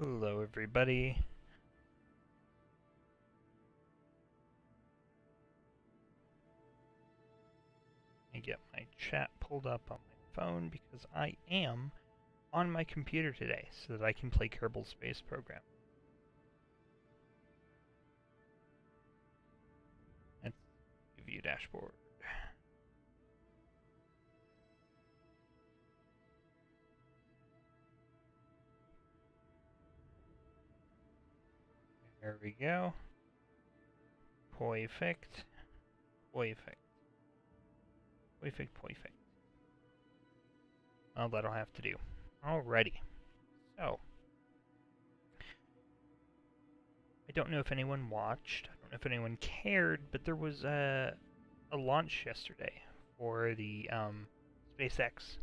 Hello, everybody. I get my chat pulled up on my phone because I am on my computer today so that I can play Kerbal Space Program. Let's view dashboard. There we go. Perfect. Perfect. Perfect. Perfect. Well, that'll have to do. Alrighty. So, I don't know if anyone watched. I don't know if anyone cared, but there was a launch yesterday for the SpaceX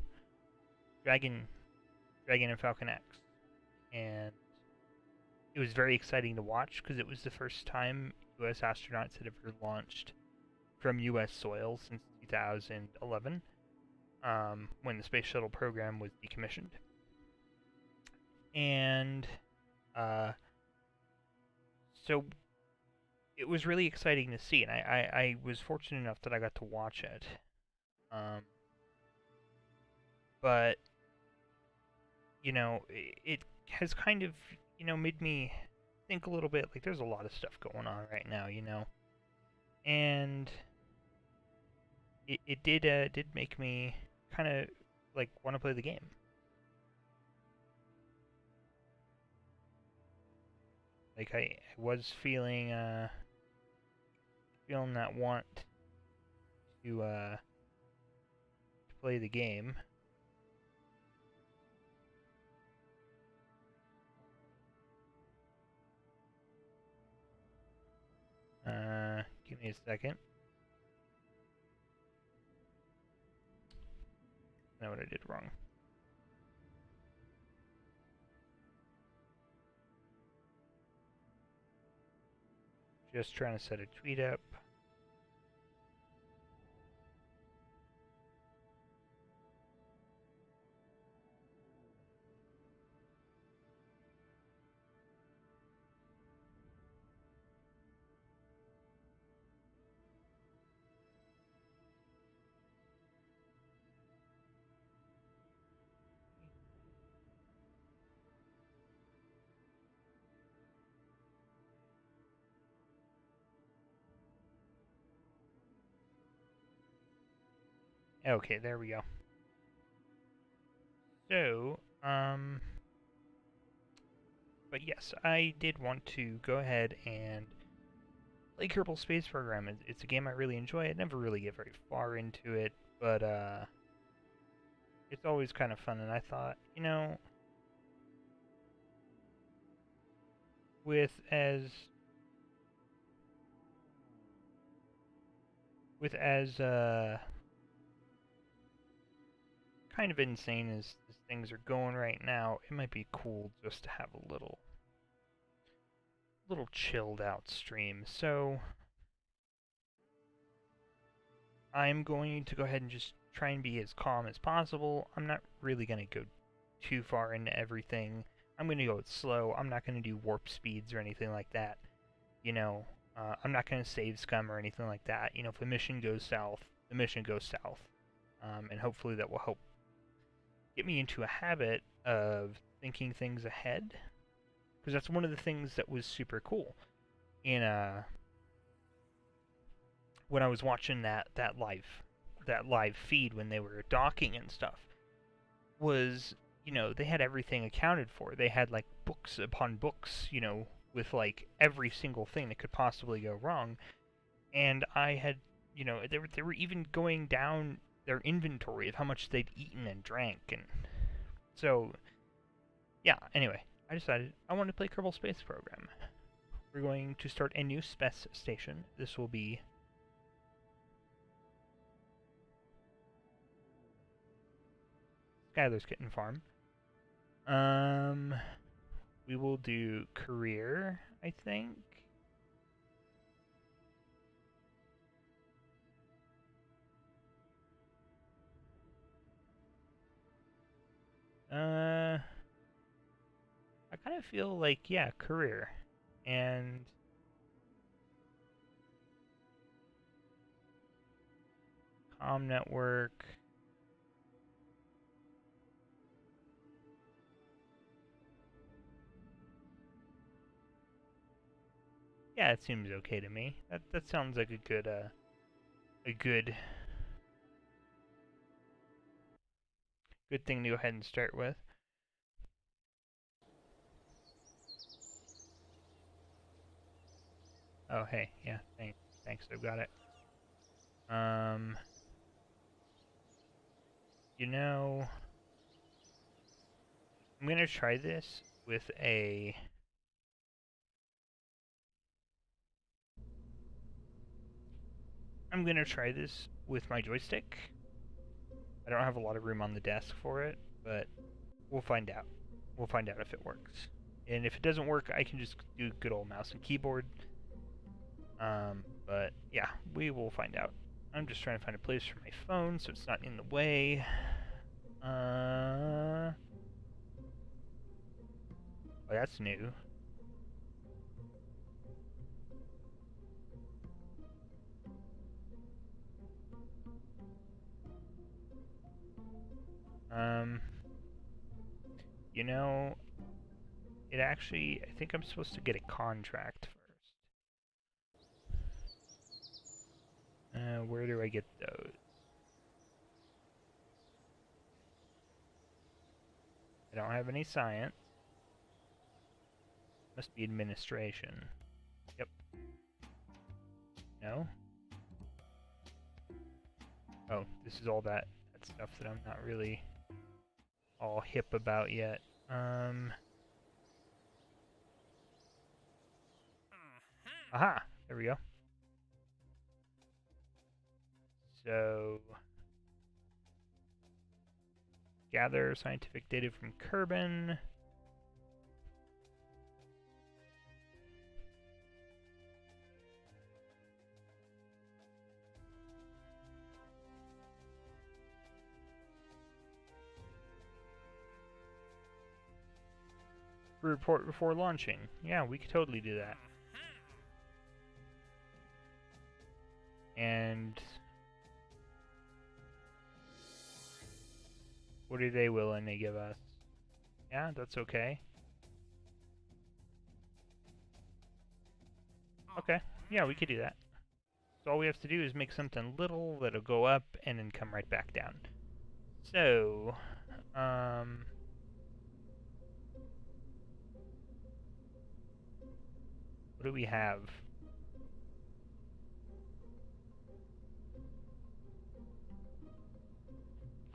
Dragon and Falcon X, and it was very exciting to watch because it was the first time U.S. astronauts had ever launched from U.S. soil since 2011, when the space shuttle program was decommissioned. And so it was really exciting to see, and I was fortunate enough that I got to watch it. But, you know, it has kind of, made me think a little bit, like, there's a lot of stuff going on right now, and it did make me kind of, like, want to play the game. Like, I was feeling that want to play the game. Give me a second. I know what I did wrong. Just trying to set a tweet up. Okay, there we go. So, but yes, I did want to go ahead and play Kerbal Space Program. It's a game I really enjoy. I never really get very far into it, but it's always kind of fun. And I thought, with as kind of insane as things are going right now, it might be cool just to have a little chilled out stream. So I'm going to go ahead and just try and be as calm as possible. I'm not really going to go too far into everything. I'm going to go slow. I'm not going to do warp speeds or anything like that. I'm not going to save scum or anything like that. If a mission goes south, the mission goes south. And hopefully that will help get me into a habit of thinking things ahead. Because that's one of the things that was super cool in when I was watching that live feed when they were docking and stuff, was, they had everything accounted for. They had like books upon books, with like every single thing that could possibly go wrong. And I had, they were even going down their inventory of how much they'd eaten and drank. And so, yeah, anyway, I decided I wanted to play Kerbal Space Program. We're going to start a new space station. This will be Skylar's Kitten Farm. We will do career, I think. I kind kind of feel like, yeah, career. And comm network. Yeah, it seems okay to me. That sounds like a good good thing to go ahead and start with. Oh, hey, yeah, thanks, I've got it. You know, I'm gonna try this with a. I'm gonna try this with my joystick. I don't have a lot of room on the desk for it, but we'll find out. We'll find out if it works. And if it doesn't work, I can just do good old mouse and keyboard. But yeah, we will find out. I'm just trying to find a place for my phone so it's not in the way. Oh, that's new. Um, you know, it actually, I think I'm supposed to get a contract first. Where do I get those? I don't have any science. Must be administration. Yep. No? Oh, this is all that stuff that I'm not really all hip about yet. Aha! There we go. So, gather scientific data from Kerbal. Report before launching. Yeah, we could totally do that. And what are they willing to give us? Yeah, that's okay. Okay, yeah, we could do that. So all we have to do is make something little that'll go up and then come right back down. So, what do we have?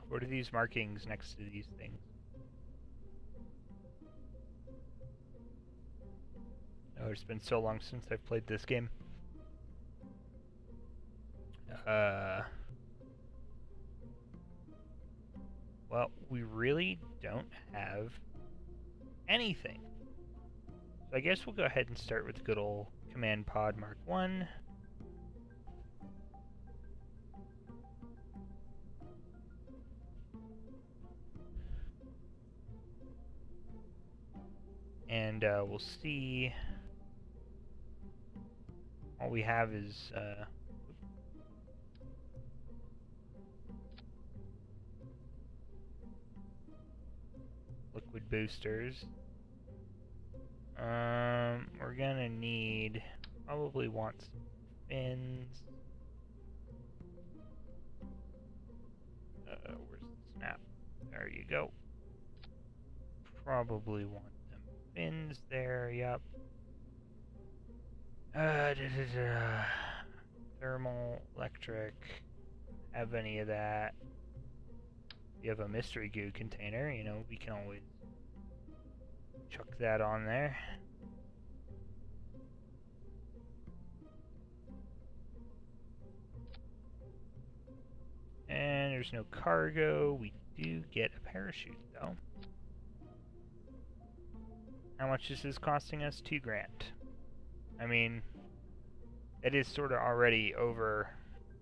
What are these markings next to these things? Oh, it's been so long since I've played this game. Well, we really don't have anything. So I guess we'll go ahead and start with the good old Command Pod Mark 1. And we'll see. All we have is liquid boosters. We're gonna need, probably want some fins. Where's the snap? There you go. Probably want them fins there, yep. Thermal, electric, have any of that. If you have a mystery goo container, you know, we can always chuck that on there. And there's no cargo. We do get a parachute, though. How much is this costing us? $2,000. I mean, it is sort of already over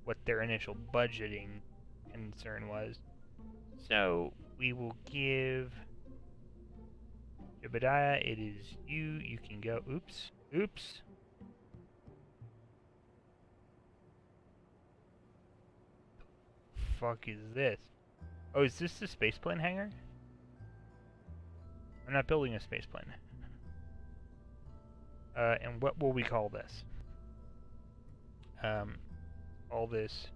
what their initial budgeting concern was. So, we will give Jebediah, it is you. You can go. Oops. Oops. Fuck is this? Oh, is this the spaceplane hangar? I'm not building a spaceplane. And what will we call this? Call this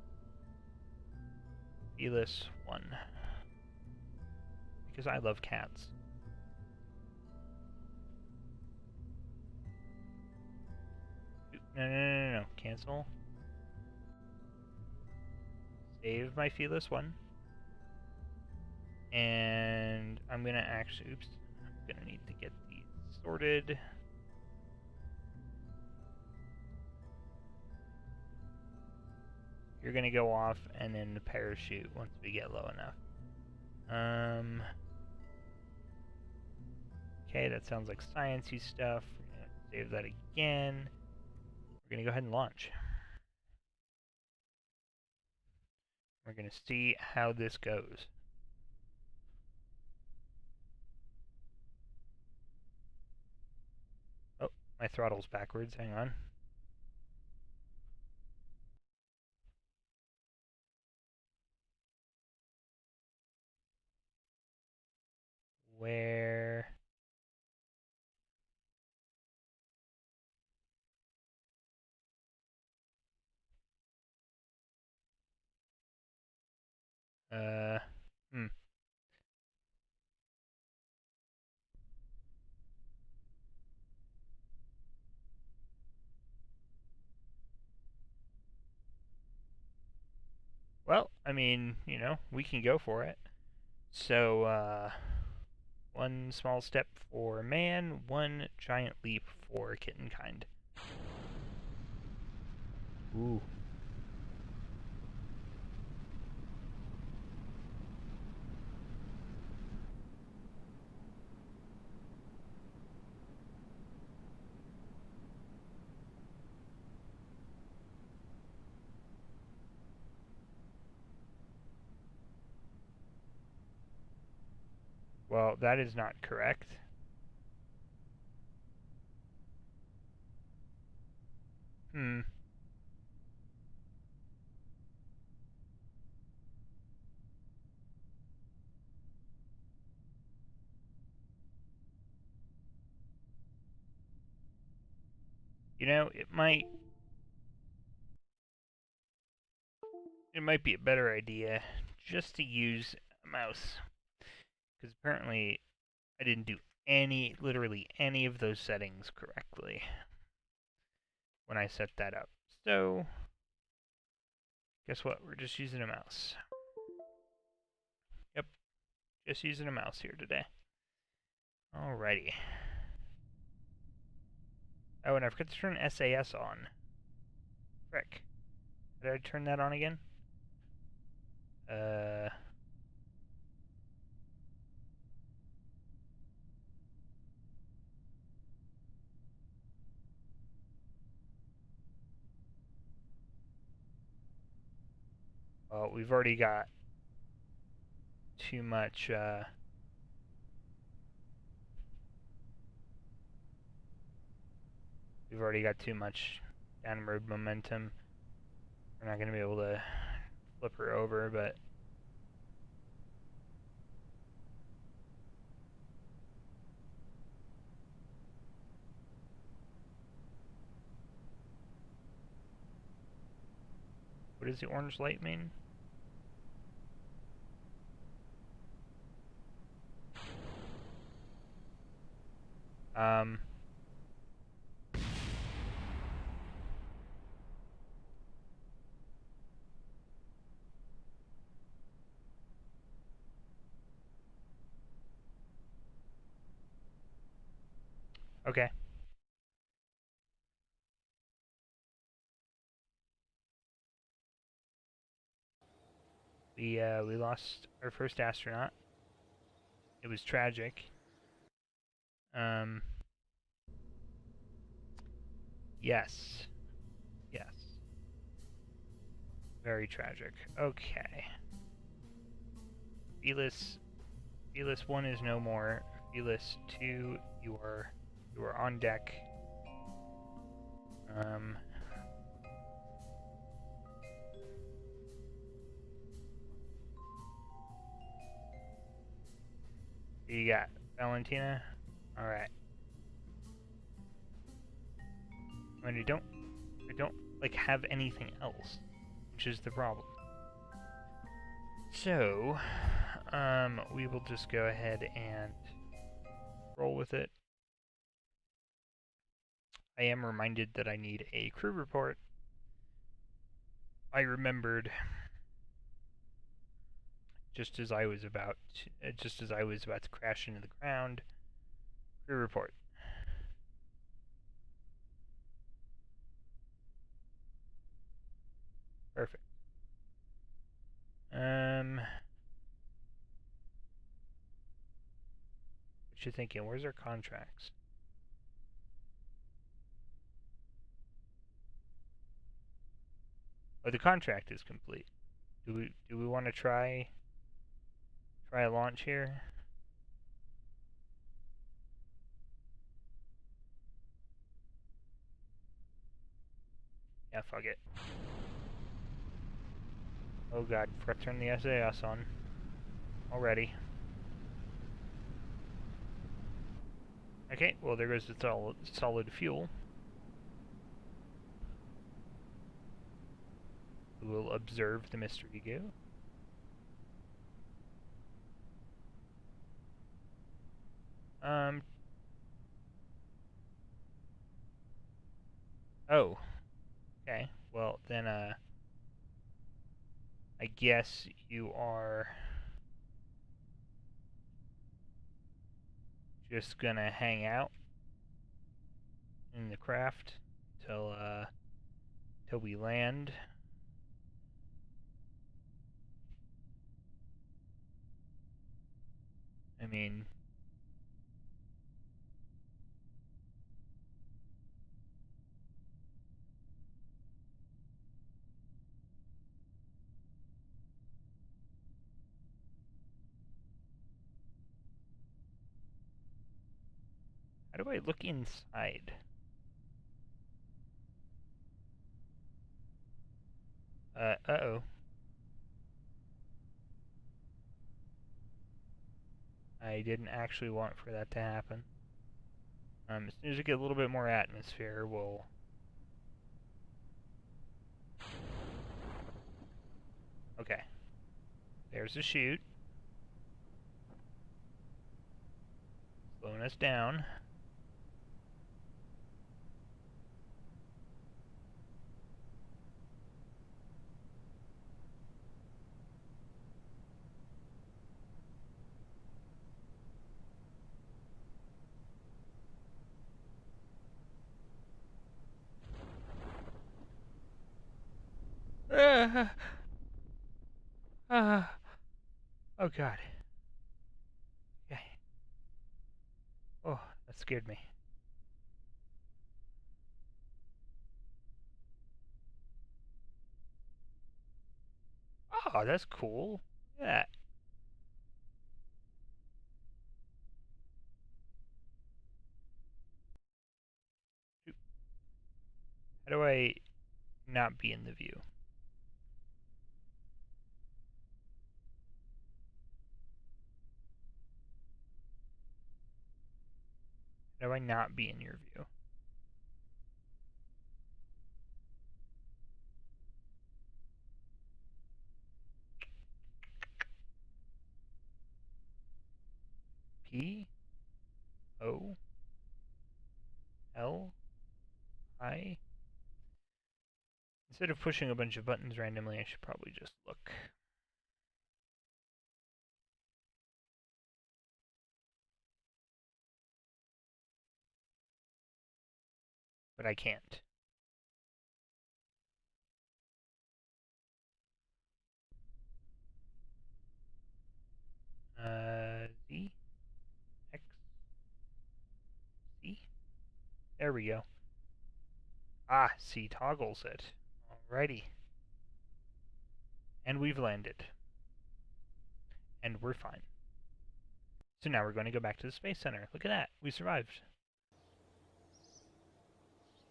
Felis 1. Because I love cats. No. Cancel. Save my Felis 1. And I'm gonna actually, oops, I'm gonna need to get these sorted. You're gonna go off and then the parachute once we get low enough. Okay, that sounds like sciencey stuff. We're gonna save that again. We're gonna go ahead and launch. We're gonna see how this goes. Oh, my throttle's backwards, hang on. Where? Hmm. Well, I mean, you know, we can go for it. So, one small step for man, one giant leap for kittenkind. Ooh. Well, that is not correct. Hmm. You know, it might be a better idea just to use a mouse. Because apparently I didn't do literally any of those settings correctly when I set that up. So, guess what? We're just using a mouse. Yep, just using a mouse here today. Alrighty. Oh, and I forgot to turn SAS on. Frick. Did I turn that on again? Well, we've already got too much, downward momentum. We're not going to be able to flip her over, but what does the orange light mean? Okay. We lost our first astronaut. It was tragic. Yes. Yes. Very tragic. Okay. Felis 1 is no more. List 2, you are on deck. You got Valentina. All right. And I don't like have anything else, which is the problem. So, we will just go ahead and roll with it. I am reminded that I need a crew report. I remembered just as I was about to crash into the ground. Crew report. Perfect. What you thinking? Where's our contracts? Oh, the contract is complete. Do we want to try a launch here? Yeah, fuck it. Oh god, forgot to turn the SAS on. Already. Okay, well there goes the solid fuel. We will observe the mystery go. Oh. Okay, well then, I guess you are just gonna hang out in the craft till we land. I mean, how do I look inside? Uh-oh. I didn't actually want for that to happen. As soon as we get a little bit more atmosphere, we'll... Okay. There's the chute. Slowing us down. Oh god. Okay. Oh, that scared me. Oh, that's cool. Look at that. How do I not be in the view? How do I not be in your view? P O L I. Instead of pushing a bunch of buttons randomly, I should probably just look. But I can't. Z X C. There we go. Ah, C toggles it. Alrighty. And we've landed. And we're fine. So now we're going to go back to the Space Center. Look at that. We survived.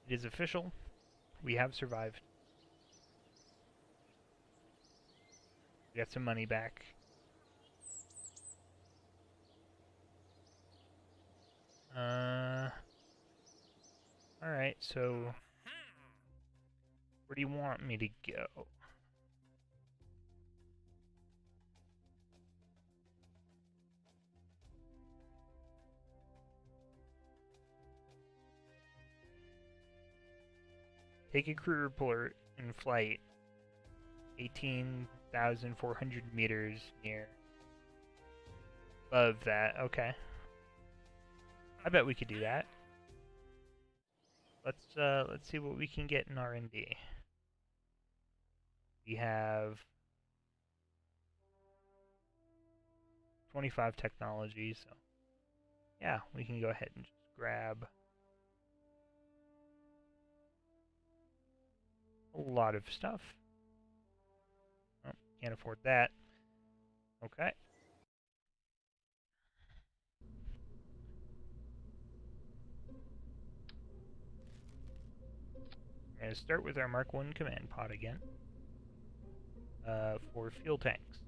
It is official. We have survived. We got some money back. Alright, so where do you want me to go? Take a crew report in flight 18,400 meters near. Above that, okay. I bet we could do that. Let's see what we can get in R&D. We have 25 technology, so yeah, we can go ahead and just grab a lot of stuff. Oh, can't afford that. Okay. We're going to start with our Mark 1 command pod again. For fuel tanks.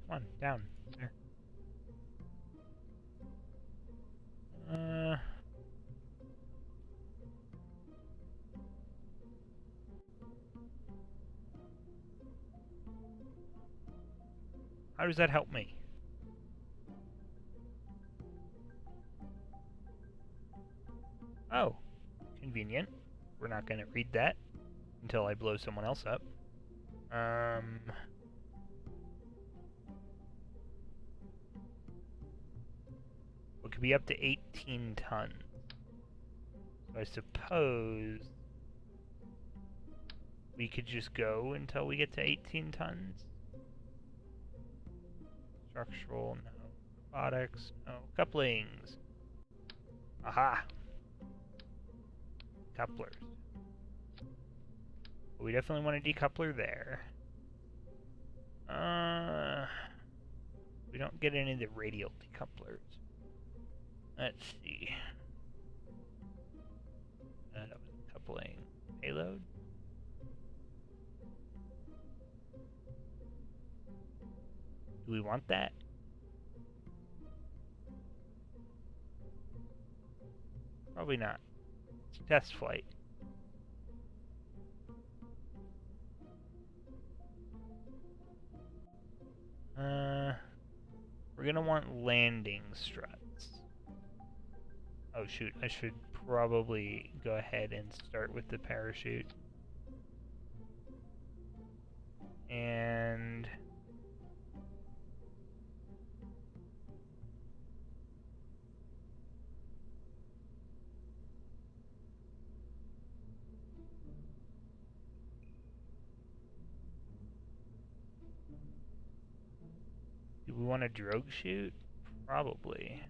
Come on, down. There. How does that help me? Oh, convenient. We're not going to read that until I blow someone else up. It could be up to 18 tons. So I suppose we could just go until we get to 18 tons. Structural, no. Robotics, no. Couplings. Aha! Couplers. We definitely want a decoupler there. We don't get any of the radial decouplers. Let's see. That was coupling payload. Do we want that? Probably not. It's a test flight. We're gonna want landing struts. Oh shoot, I should probably go ahead and start with the parachute. And do we want a drogue chute? Probably.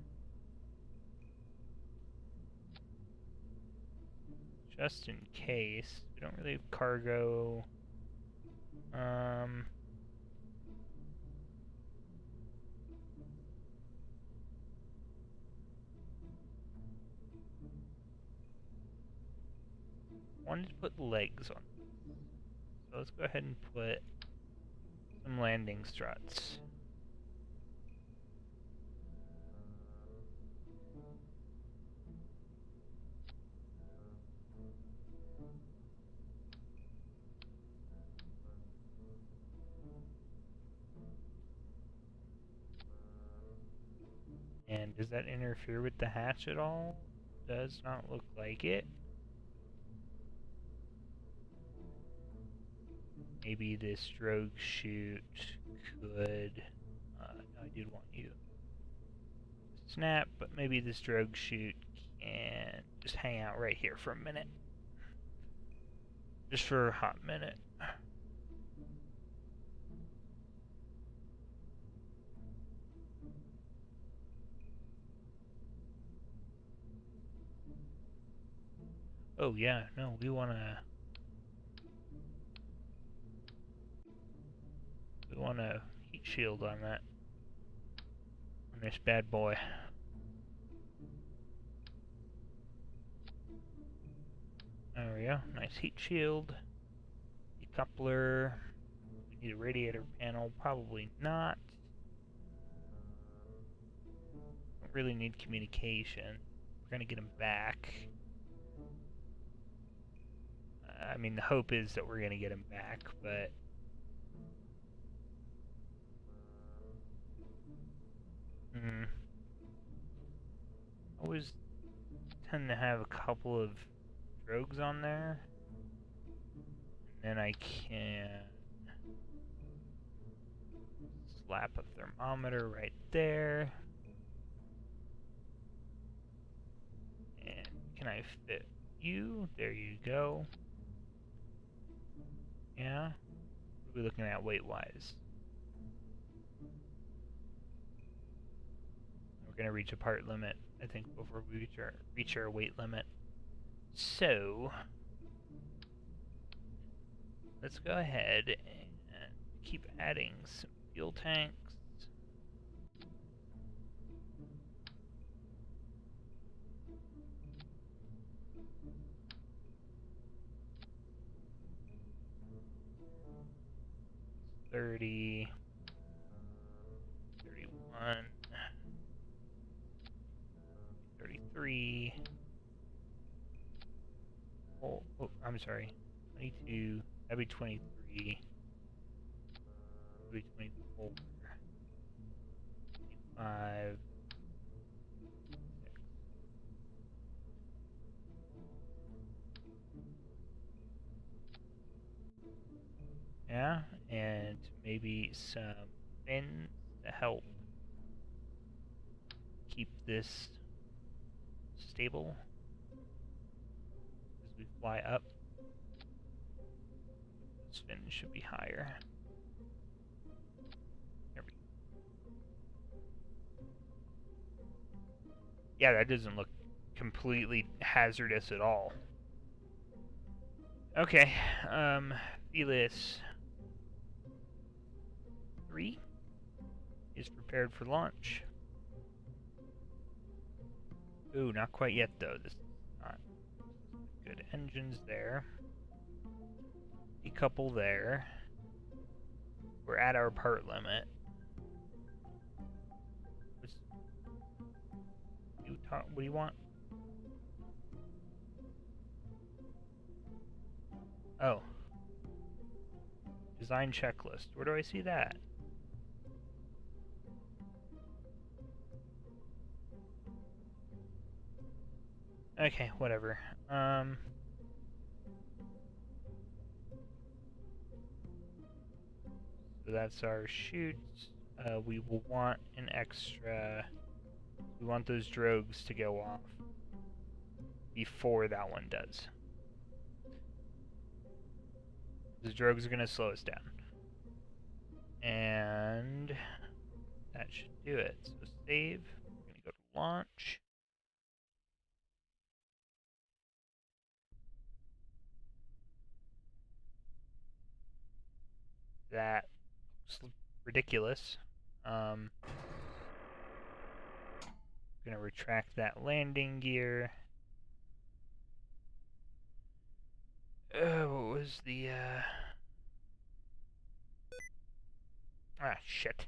Just in case. We don't really have cargo. Wanted to put legs on. So let's go ahead and put some landing struts. And does that interfere with the hatch at all? Does not look like it. Maybe this drogue chute could... I did want you to snap, but maybe this drogue chute can just hang out right here for a minute. Just for a hot minute. Oh yeah, no, we wanna heat shield on that on this bad boy. There we go. Nice heat shield. Decoupler. We need a radiator panel. Probably not. Don't really need communication. We're gonna get him back. I mean, the hope is that we're gonna get him back, but always tend to have a couple of drogues on there, and then I can slap a thermometer right there. And can I fit you? There you go. Yeah. What are we looking at weight-wise? We're gonna reach a part limit, I think, before we reach our weight limit. So let's go ahead and keep adding some fuel tanks. $30, $31, $33. Oh, I'm sorry. 22. That'd be 23. That'd be 24. 25. Yeah, and maybe some fins to help keep this stable as we fly up. Those fins should be higher. There we go. Yeah, that doesn't look completely hazardous at all. Okay, Felis 3 is prepared for launch. Ooh, not quite yet though. This is not good. Engines there. Decouple there. We're at our part limit. What do you want? Oh. Design checklist. Where do I see that? Okay, whatever. So that's our chutes. We will want an extra... We want those drogues to go off before that one does. The drogues are going to slow us down. And that should do it. So save. We're going to go to launch. That looks ridiculous. Gonna retract that landing gear. What was the ah, shit.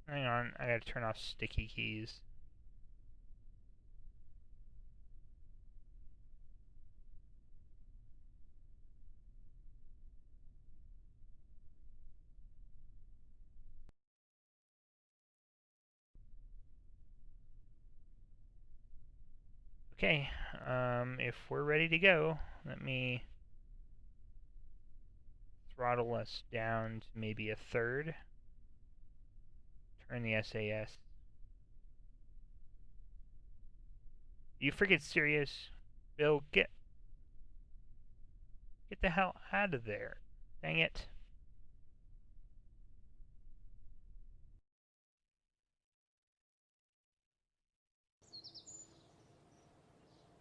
Hang on, I gotta turn off sticky keys. Okay, if we're ready to go, let me throttle us down to maybe a third. Turn the SAS. You freaking serious? Bill, get the hell out of there. Dang it.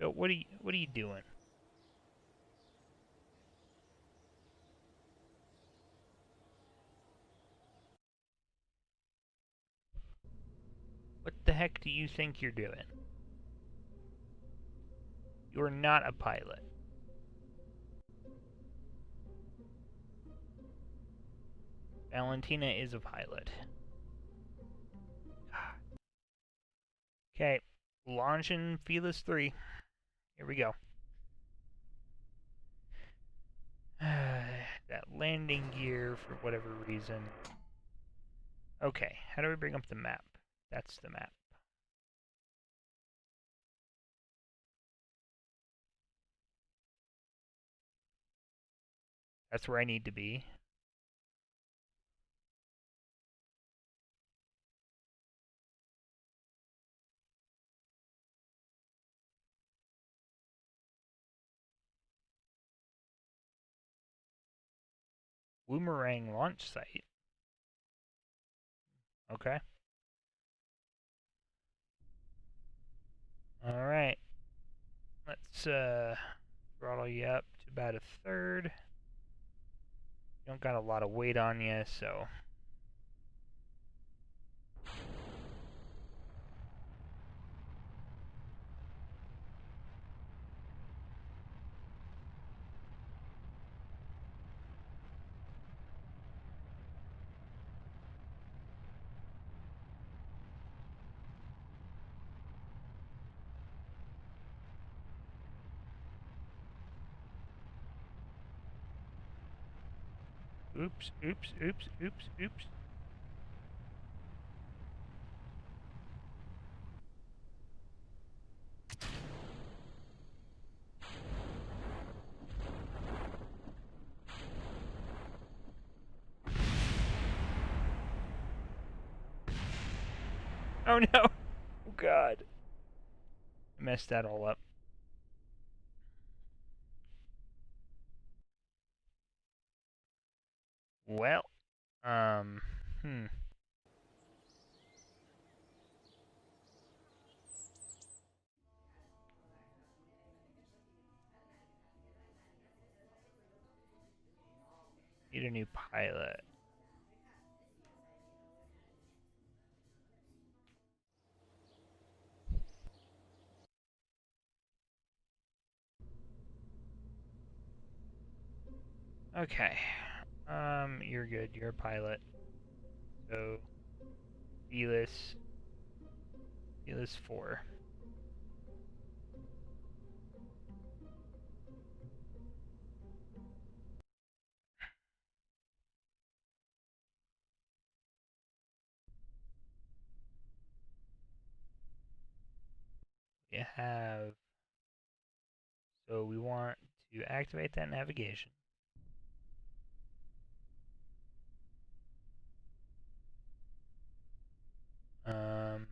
So what are you doing? What the heck do you think you're doing? You're not a pilot. Valentina is a pilot. Okay, launching Felis 3. Here we go. That landing gear, for whatever reason. Okay, how do we bring up the map? That's the map. That's where I need to be. Boomerang launch site. Okay. Alright. Let's throttle you up to about a third. You don't got a lot of weight on you, so... Oops, oops, oops, oops, oops. Oh no! Oh god. I messed that all up. Well, hmm. Need a new pilot. Okay. You're good. You're a pilot. So, Felis 4. We have... So we want to activate that navigation. Gonna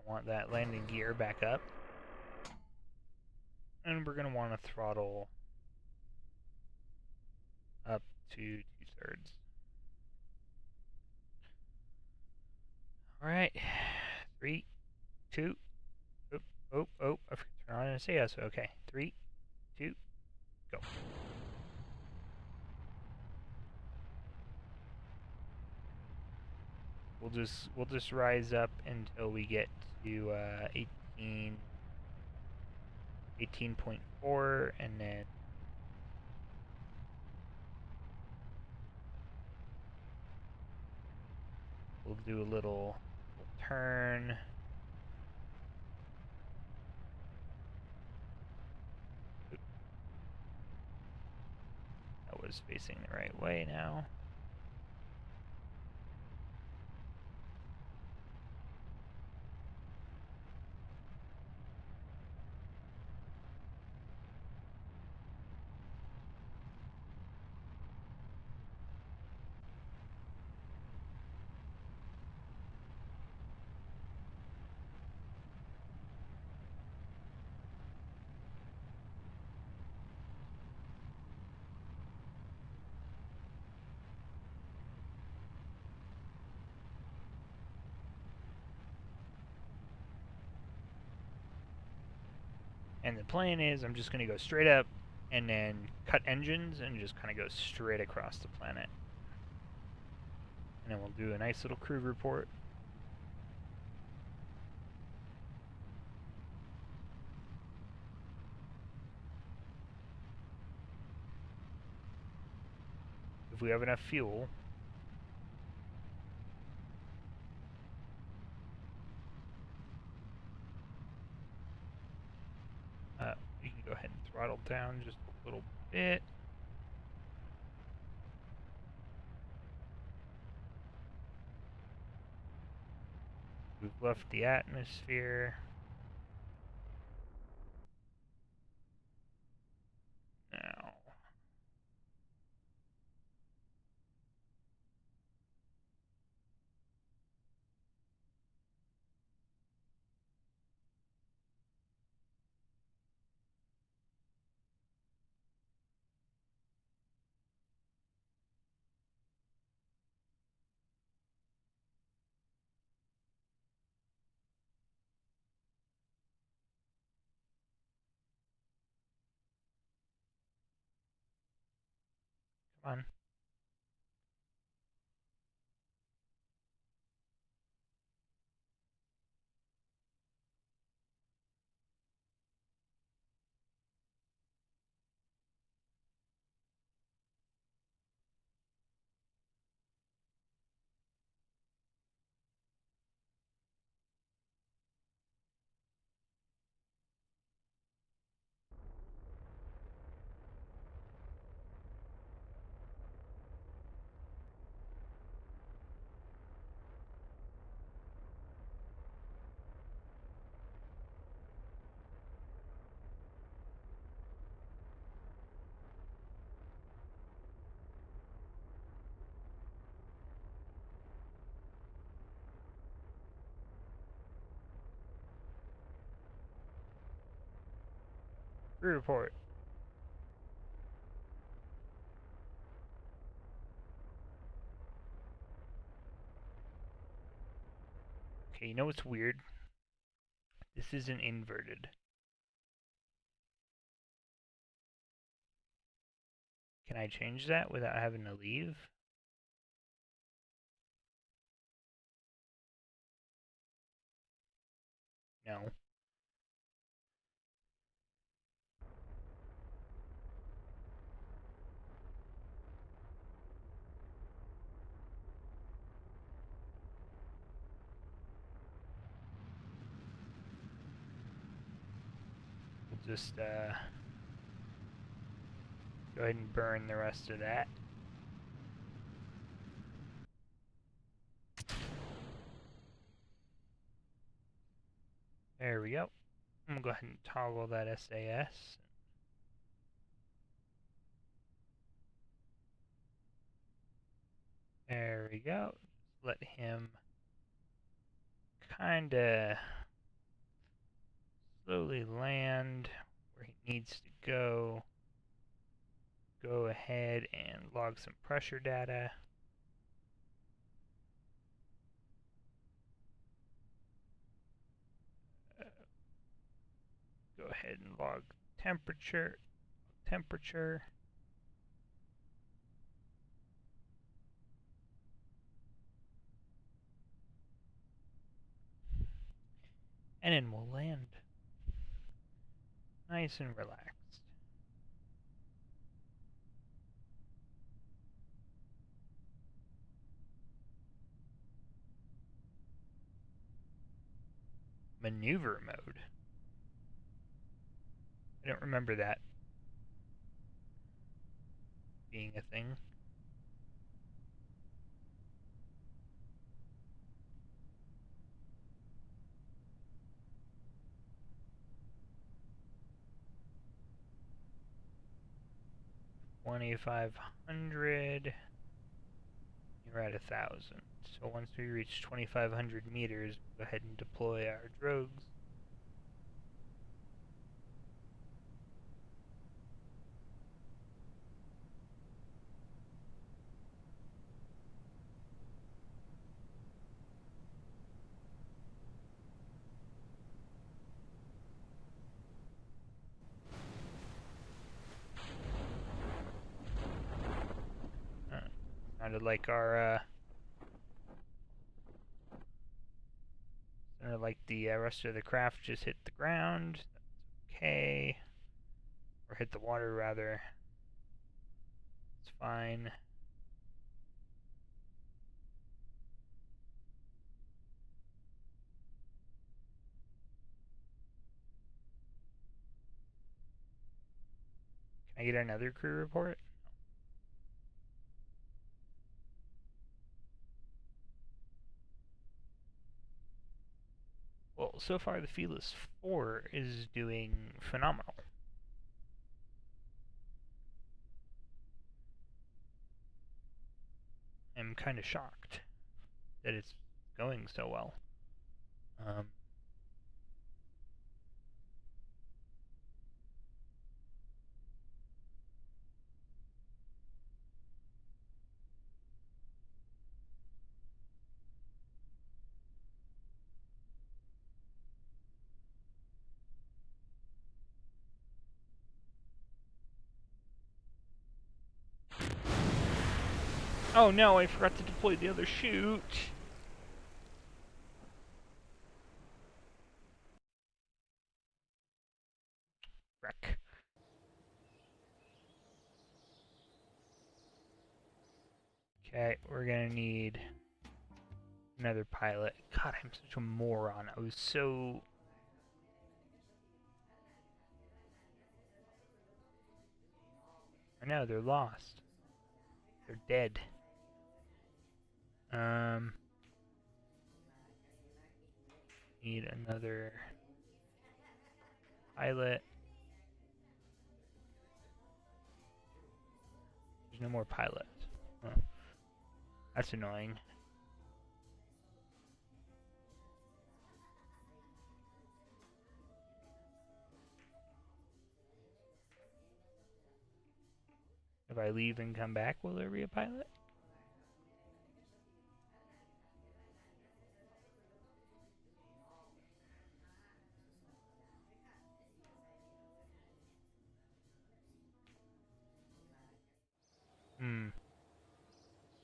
want that landing gear back up. And we're gonna want to throttle up to 2/3. Alright. 3, 2, I forgot to turn on SAS. Okay. 3, 2, go. We'll just rise up until we get to 18.4, and then we'll do a little turn. That was facing the right way now. And the plan is I'm just going to go straight up and then cut engines and just kind of go straight across the planet. And then we'll do a nice little crew report. If we have enough fuel. You can go ahead and throttle down just a little bit. We've left the atmosphere. Now, come on. Crew report. Okay, you know what's weird? This isn't inverted. Can I change that without having to leave? No. We'll just go ahead and burn the rest of that. There we go. I'm gonna go ahead and toggle that SAS. There we go. Just let him kinda slowly land where he needs to go. Go ahead and log some pressure data. Go ahead and log temperature. And then we'll land. Nice and relaxed. Maneuver mode. I don't remember that being a thing. $2,500. You're at 1,000. So once we reach 2,500 meters, we'll go ahead and deploy our drogues. Sounded like our, sounded like the rest of the craft just hit the ground. Okay. Or hit the water, rather. It's fine. Can I get another crew report? Well, so far the Felis 4 is doing phenomenal. I'm kind of shocked that it's going so well. Oh no, I forgot to deploy the other chute. Wreck. Okay, we're gonna need another pilot. God, I'm such a moron. I was so... I know, they're lost. They're dead. Need another pilot. There's no more pilots. Oh, that's annoying. If I leave and come back, will there be a pilot?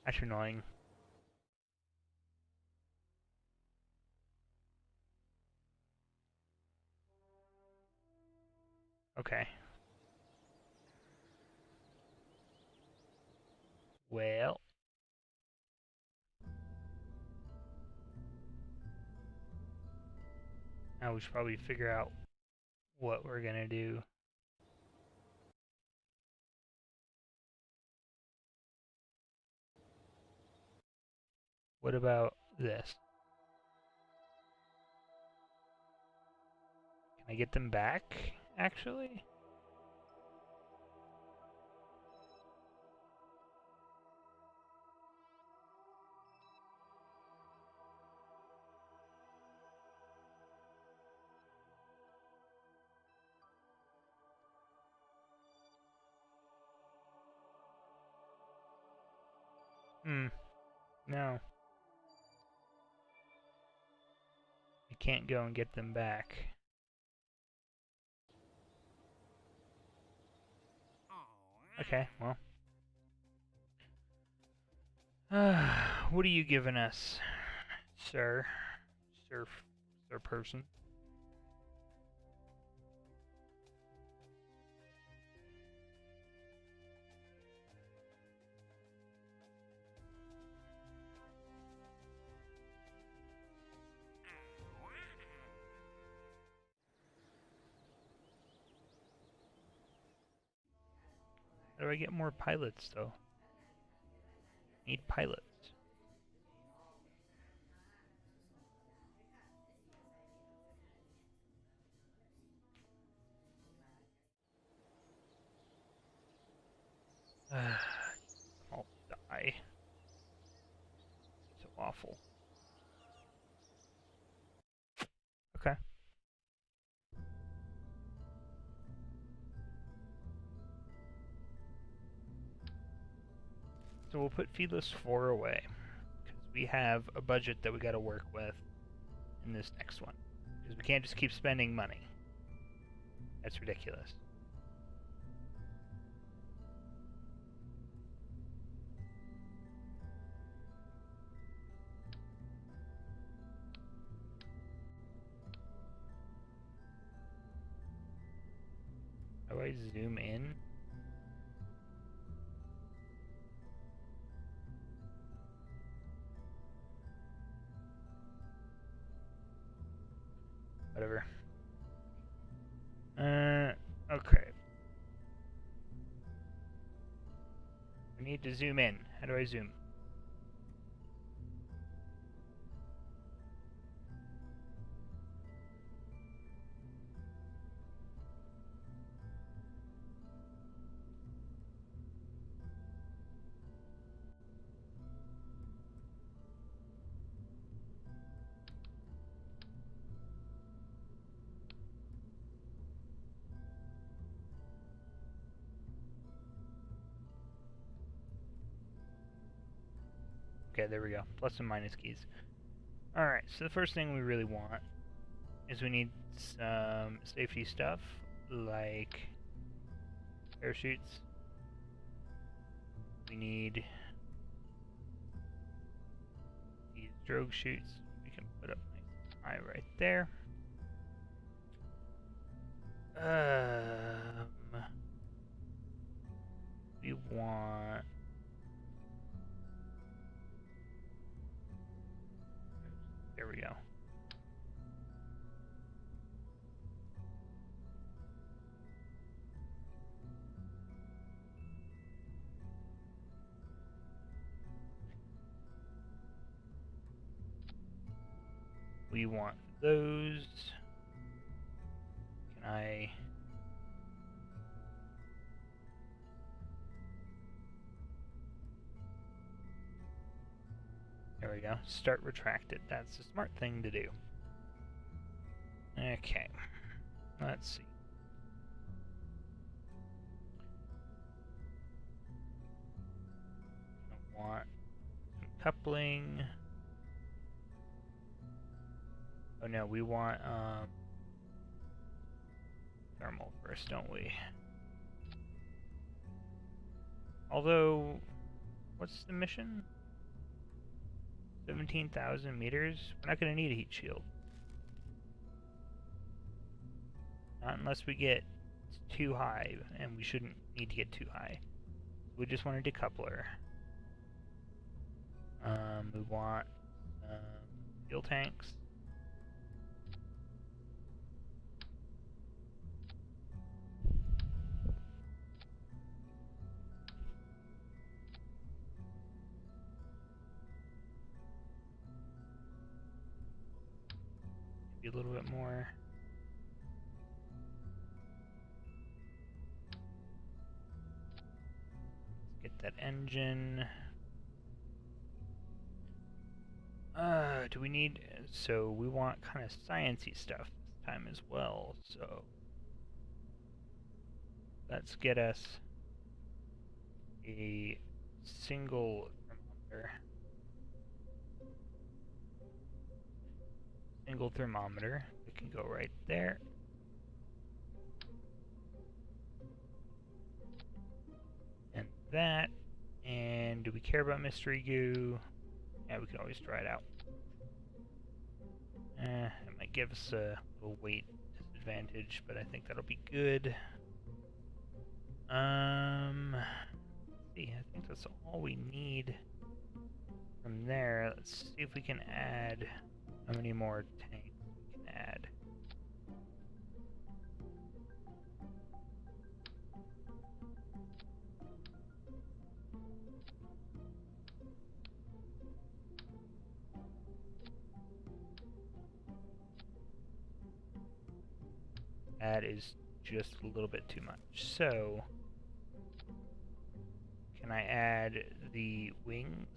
That's annoying. Okay. Well. Now we should probably figure out what we're gonna do. What about this? Can I get them back, actually? No. I can't go and get them back. Okay, well. What are you giving us, sir? Sir person? How do I get more pilots, though? Need pilots. I'll die. So awful. Okay. So we'll put Feedless 4 away. Because we have a budget that we gotta work with in this next one. Because we can't just keep spending money. That's ridiculous. I zoom in? Whatever. Okay. I need to zoom in. How do I zoom? Okay, there we go. Plus and minus keys. Alright, so the first thing we really want is we need some safety stuff, like parachutes. We need these drogue chutes. We can put up nice high right there. We want... There we go. We want those. Can I... There we go. Start retracted. That's a smart thing to do. Okay. Let's see. I want some coupling. Oh no, we want thermal first, don't we? Although, what's the mission? 17,000 meters? We're not going to need a heat shield. Not unless we get too high, and we shouldn't need to get too high. We just want a decoupler. We want fuel tanks. Maybe a little bit more. Let's get that engine. Do we need... So we want kind of sciencey stuff this time as well, so... Let's get us a single thermometer. Single thermometer. It can go right there. And that. And do we care about mystery goo? Yeah, we can always try it out. It might give us a little weight disadvantage, but I think that'll be good. Let's see, I think that's all we need from there. Let's see if we can add how many more tanks we can add. That is just a little bit too much. So, can I add the wings?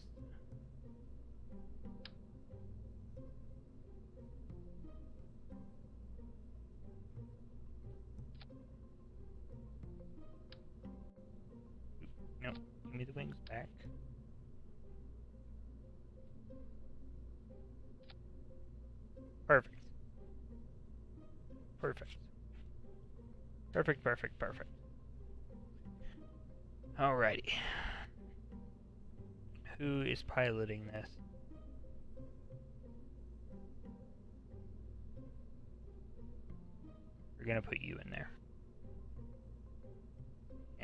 Nope, give me the wings back. Perfect. Perfect. Perfect, perfect, perfect. Alrighty. Who is piloting this? We're gonna put you in there.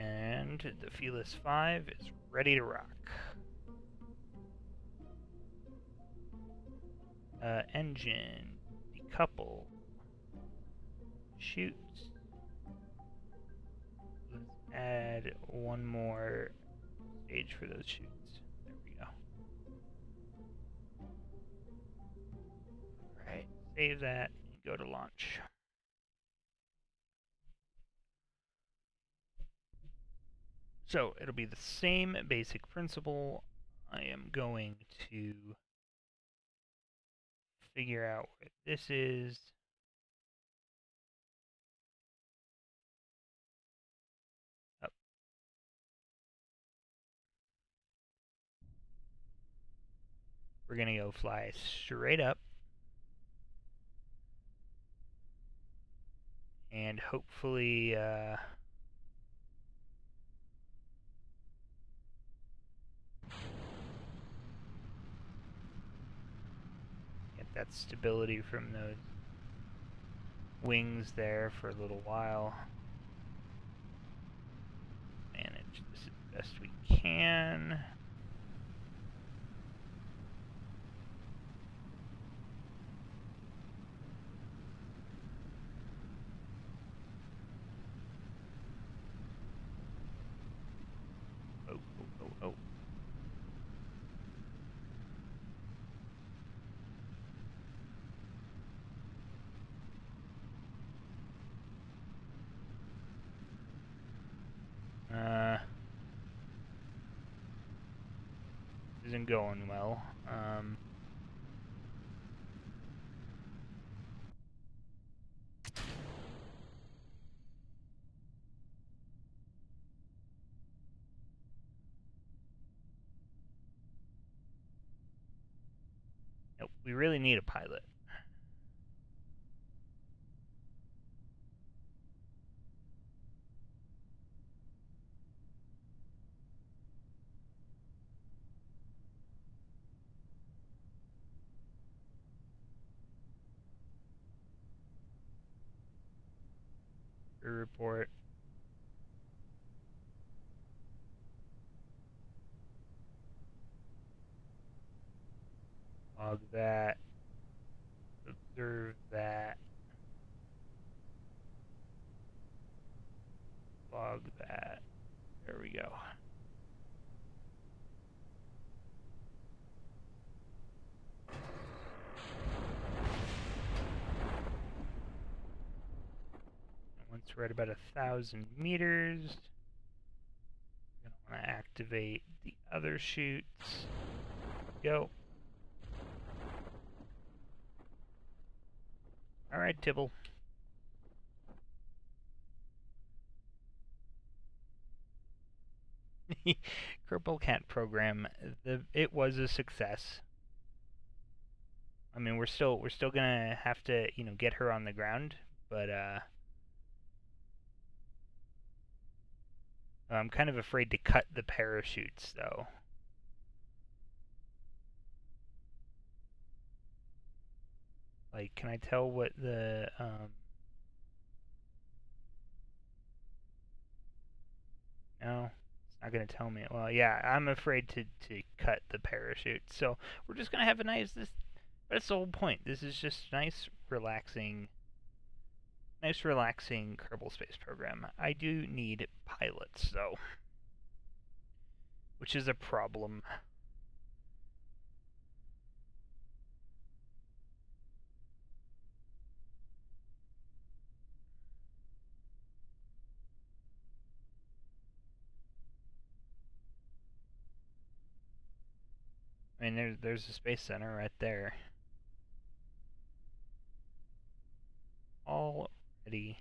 And the Felis 5 is ready to rock. Engine, decouple, shoot. Let's add one more stage for those shoots. There we go. Alright, save that and go to launch. So it'll be the same basic principle. I am going to figure out what this is. Up. We're gonna go fly straight up. And hopefully, get that stability from those wings there for a little while. Manage this as best we can. Oh. Isn't going well. Nope, we really need a pilot. Report. Log that. Observe that. Log that. There we go. Once we're at about 1,000 meters, we're going to want to activate the other chutes. Go. All right, Tibble. Kerbal can't program. It was a success. I mean, we're still gonna have to, get her on the ground, but I'm kind of afraid to cut the parachutes, though. Like, can I tell what the no, it's not gonna tell me. Well, yeah, I'm afraid to cut the parachute. So we're just gonna have a nice this. That's the whole point. This is just nice, relaxing Kerbal Space Program. I do need pilots, though, which is a problem. I mean, there's a space center right there. Already.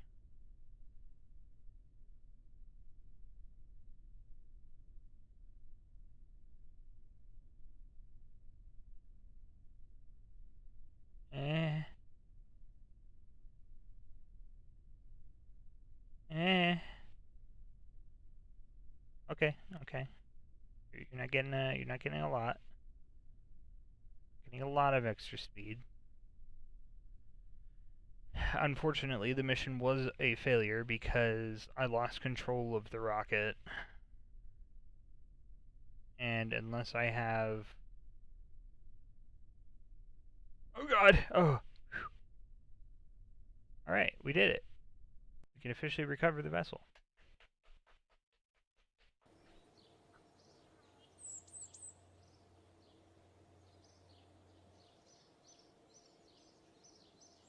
Eh. Okay. You're not getting a lot. Getting a lot of extra speed. Unfortunately, the mission was a failure because I lost control of the rocket. And unless I have... Oh god! Oh! Alright, we did it. We can officially recover the vessel.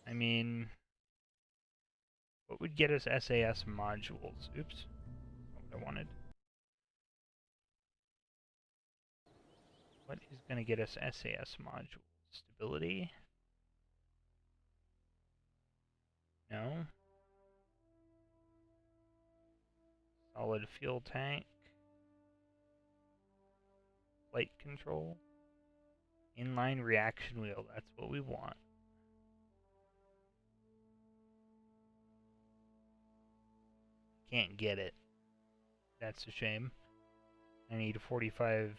I mean... What would get us SAS modules? Oops. Not what I wanted. What is going to get us SAS modules? Stability? No. Solid fuel tank. Flight control. Inline reaction wheel. That's what we want. Can't get it. That's a shame. I need 45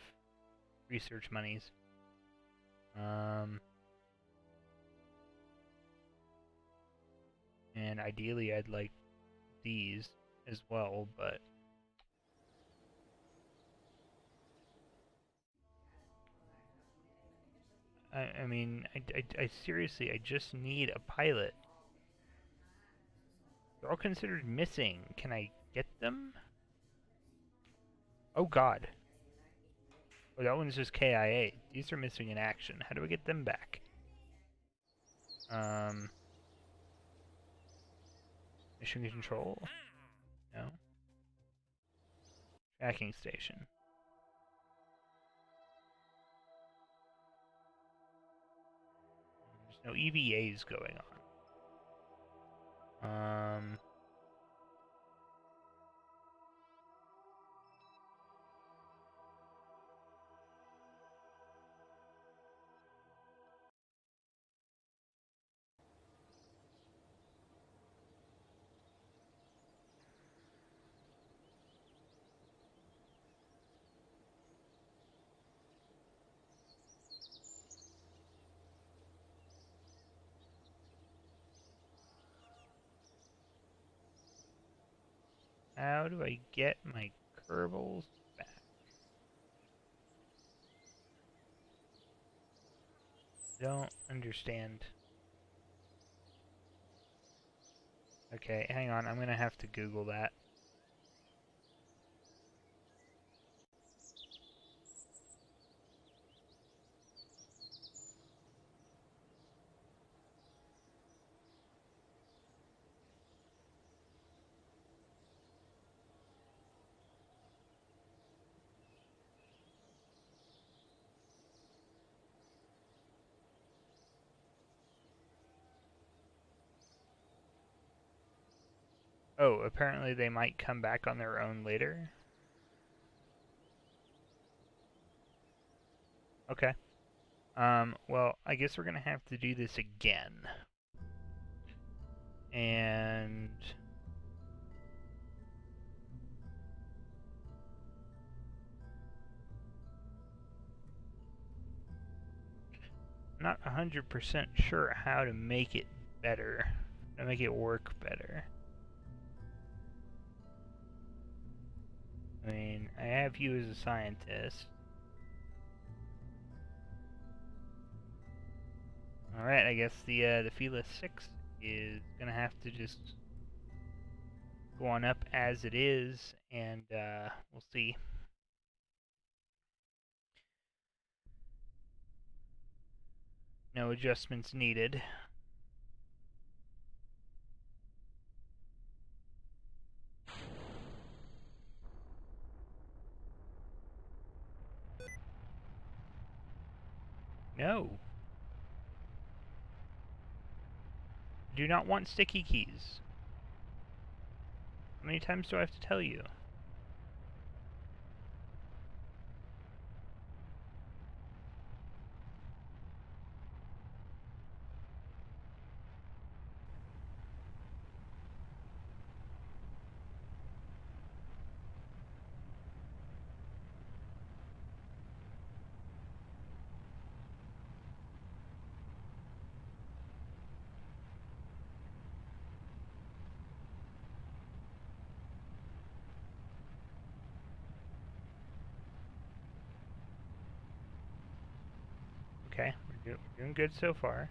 research monies. And ideally I'd like these as well, but I mean, I seriously, I just need a pilot. They're all considered missing. Can I get them? Oh god. Oh, that one's just KIA. These are missing in action. How do I get them back? Mission control? No. Tracking station. There's no EVAs going on. How do I get my Kerbals back? Don't understand. Okay, hang on. I'm gonna have to Google that. Oh, apparently they might come back on their own later. Okay. Well, I guess we're gonna have to do this again. And... I'm not 100% sure how to make it better. To make it work better. I mean, I have you as a scientist. Alright, I guess the Felis 6 is gonna have to just go on up as it is, and we'll see. No adjustments needed. No. Do not want sticky keys. How many times do I have to tell you? Okay, we're doing good so far.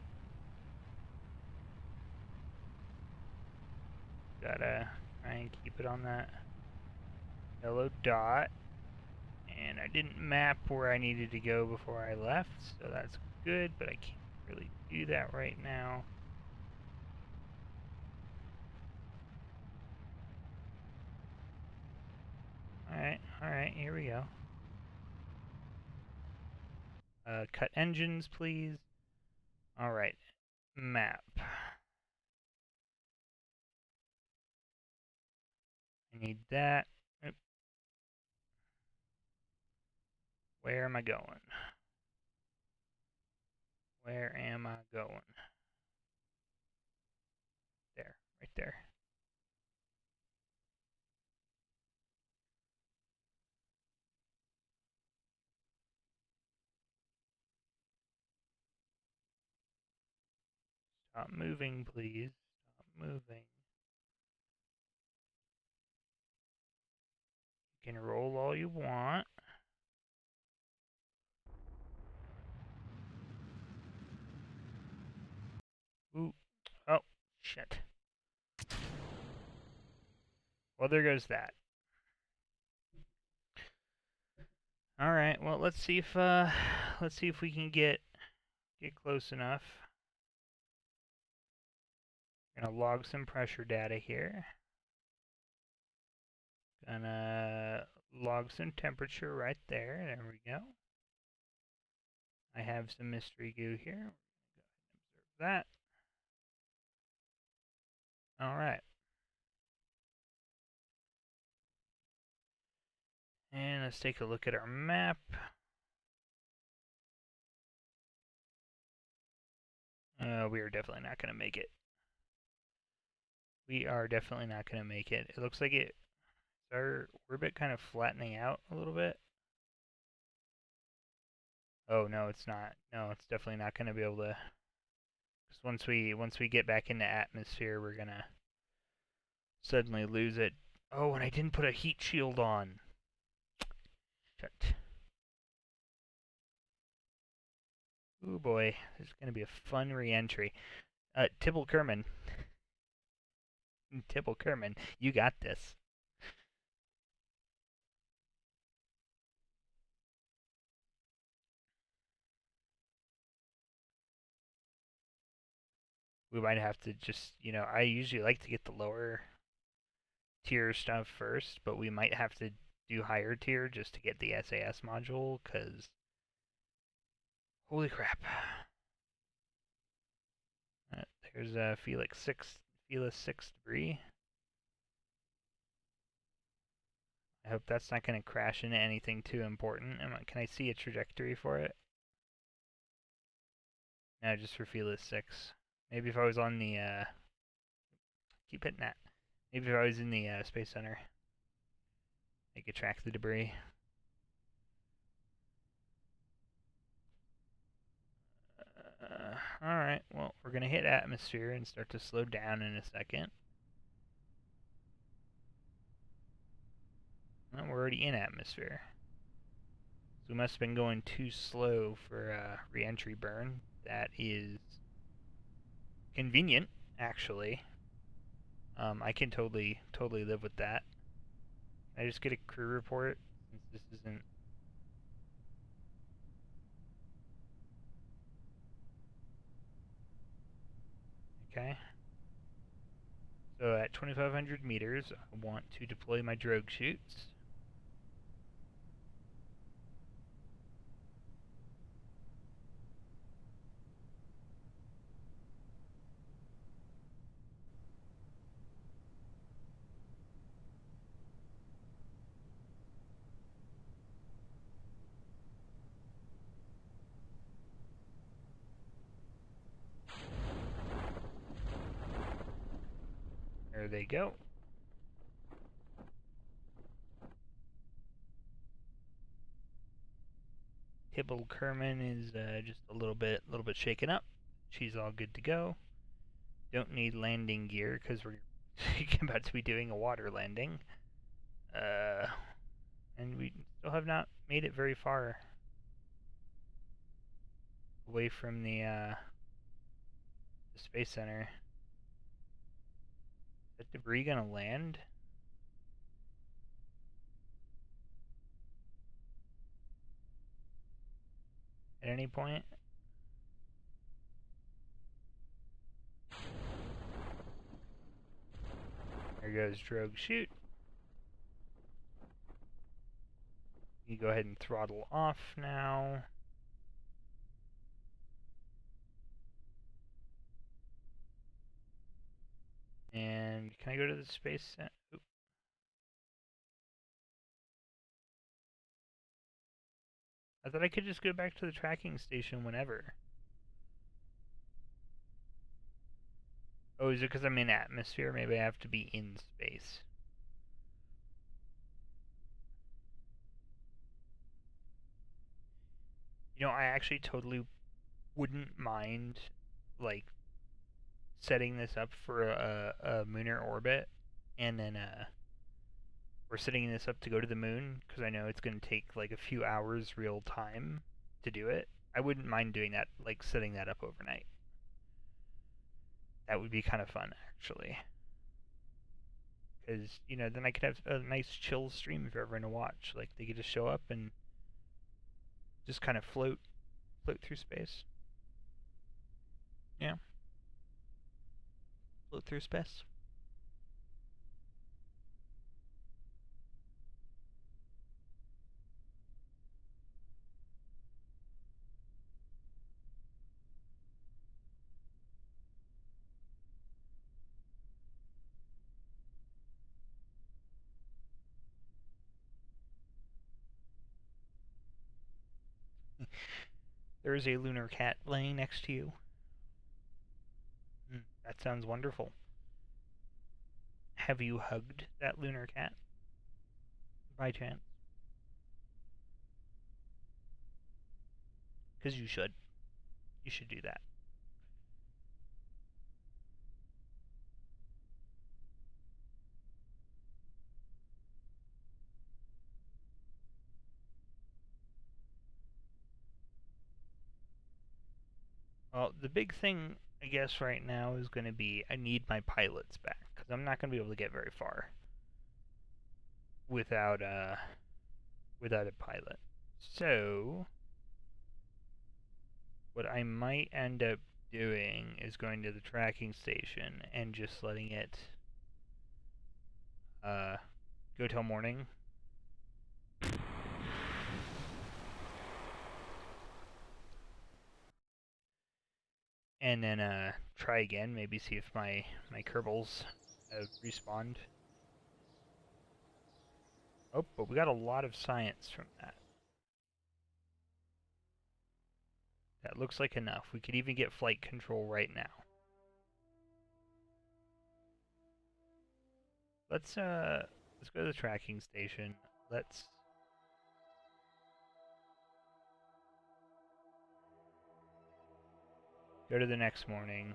Gotta try and keep it on that yellow dot. And I didn't map where I needed to go before I left, so that's good, but I can't really do that right now. Alright, here we go. Cut engines, please. Alright, map. I need that. Oop. Where am I going? Where am I going? There, right there. Stop moving, please. Stop moving. You can roll all you want. Ooh. Oh, shit. Well, there goes that. All right. Well, let's see if we can get close enough. Gonna log some pressure data here. Gonna log some temperature right there. There we go. I have some mystery goo here. Go ahead and observe that. All right. And let's take a look at our map. We are definitely not going to make it. We are definitely not going to make it. It looks like our orbit kind of flattening out a little bit. Oh, no, it's not. No, it's definitely not going to be able to. Because once we get back into atmosphere, we're going to suddenly lose it. Oh, and I didn't put a heat shield on. Shit. Ooh, boy. This is going to be a fun re-entry. Tibble Kerman. Tibble Kerman, you got this. We might have to just, I usually like to get the lower tier stuff first, but we might have to do higher tier just to get the SAS module, because holy crap. There's Felix 6 debris. I hope that's not going to crash into anything too important. Can I see a trajectory for it? No, just for Felix 6. Maybe if I was on the, keep hitting that. Maybe if I was in the Space Center, I could track the debris. Alright, well, we're going to hit atmosphere and start to slow down in a second. Well, we're already in atmosphere. So we must have been going too slow for re-entry burn. That is convenient, actually. I can totally live with that. Can I just get a crew report, since this isn't... Okay. So at 2,500 meters, I want to deploy my drogue chutes. There they go. Tibble Kerman is just a little bit shaken up. She's all good to go. Don't need landing gear because we're about to be doing a water landing. And we still have not made it very far away from the Space Center. Is that debris gonna land? At any point? There goes drogue shoot. You go ahead and throttle off now. And can I go to the space center? I thought I could just go back to the tracking station whenever. Oh, is it because I'm in atmosphere? Maybe I have to be in space. You know, I actually totally wouldn't mind, like, setting this up for a lunar orbit, and then, we're setting this up to go to the moon, because I know it's going to take, like, a few hours real time to do it. I wouldn't mind doing that, like, setting that up overnight. That would be kind of fun, actually. Because, you know, then I could have a nice chill stream if you're ever going to watch. Like, they could just show up and just kind of float through space. Yeah. Float through space. There is a lunar cat laying next to you. That sounds wonderful. Have you hugged that lunar cat by chance? Because you should. You should do that. Well, the big thing, I guess, right now is going to be I need my pilots back. Because I'm not going to be able to get very far without, without a pilot. So, what I might end up doing is going to the tracking station and just letting it go till morning. And then try again, maybe see if my Kerbals have respawned. Oh, but we got a lot of science from that. That looks like enough. We could even get flight control right now. Let's go to the tracking station. Let's go to the next morning.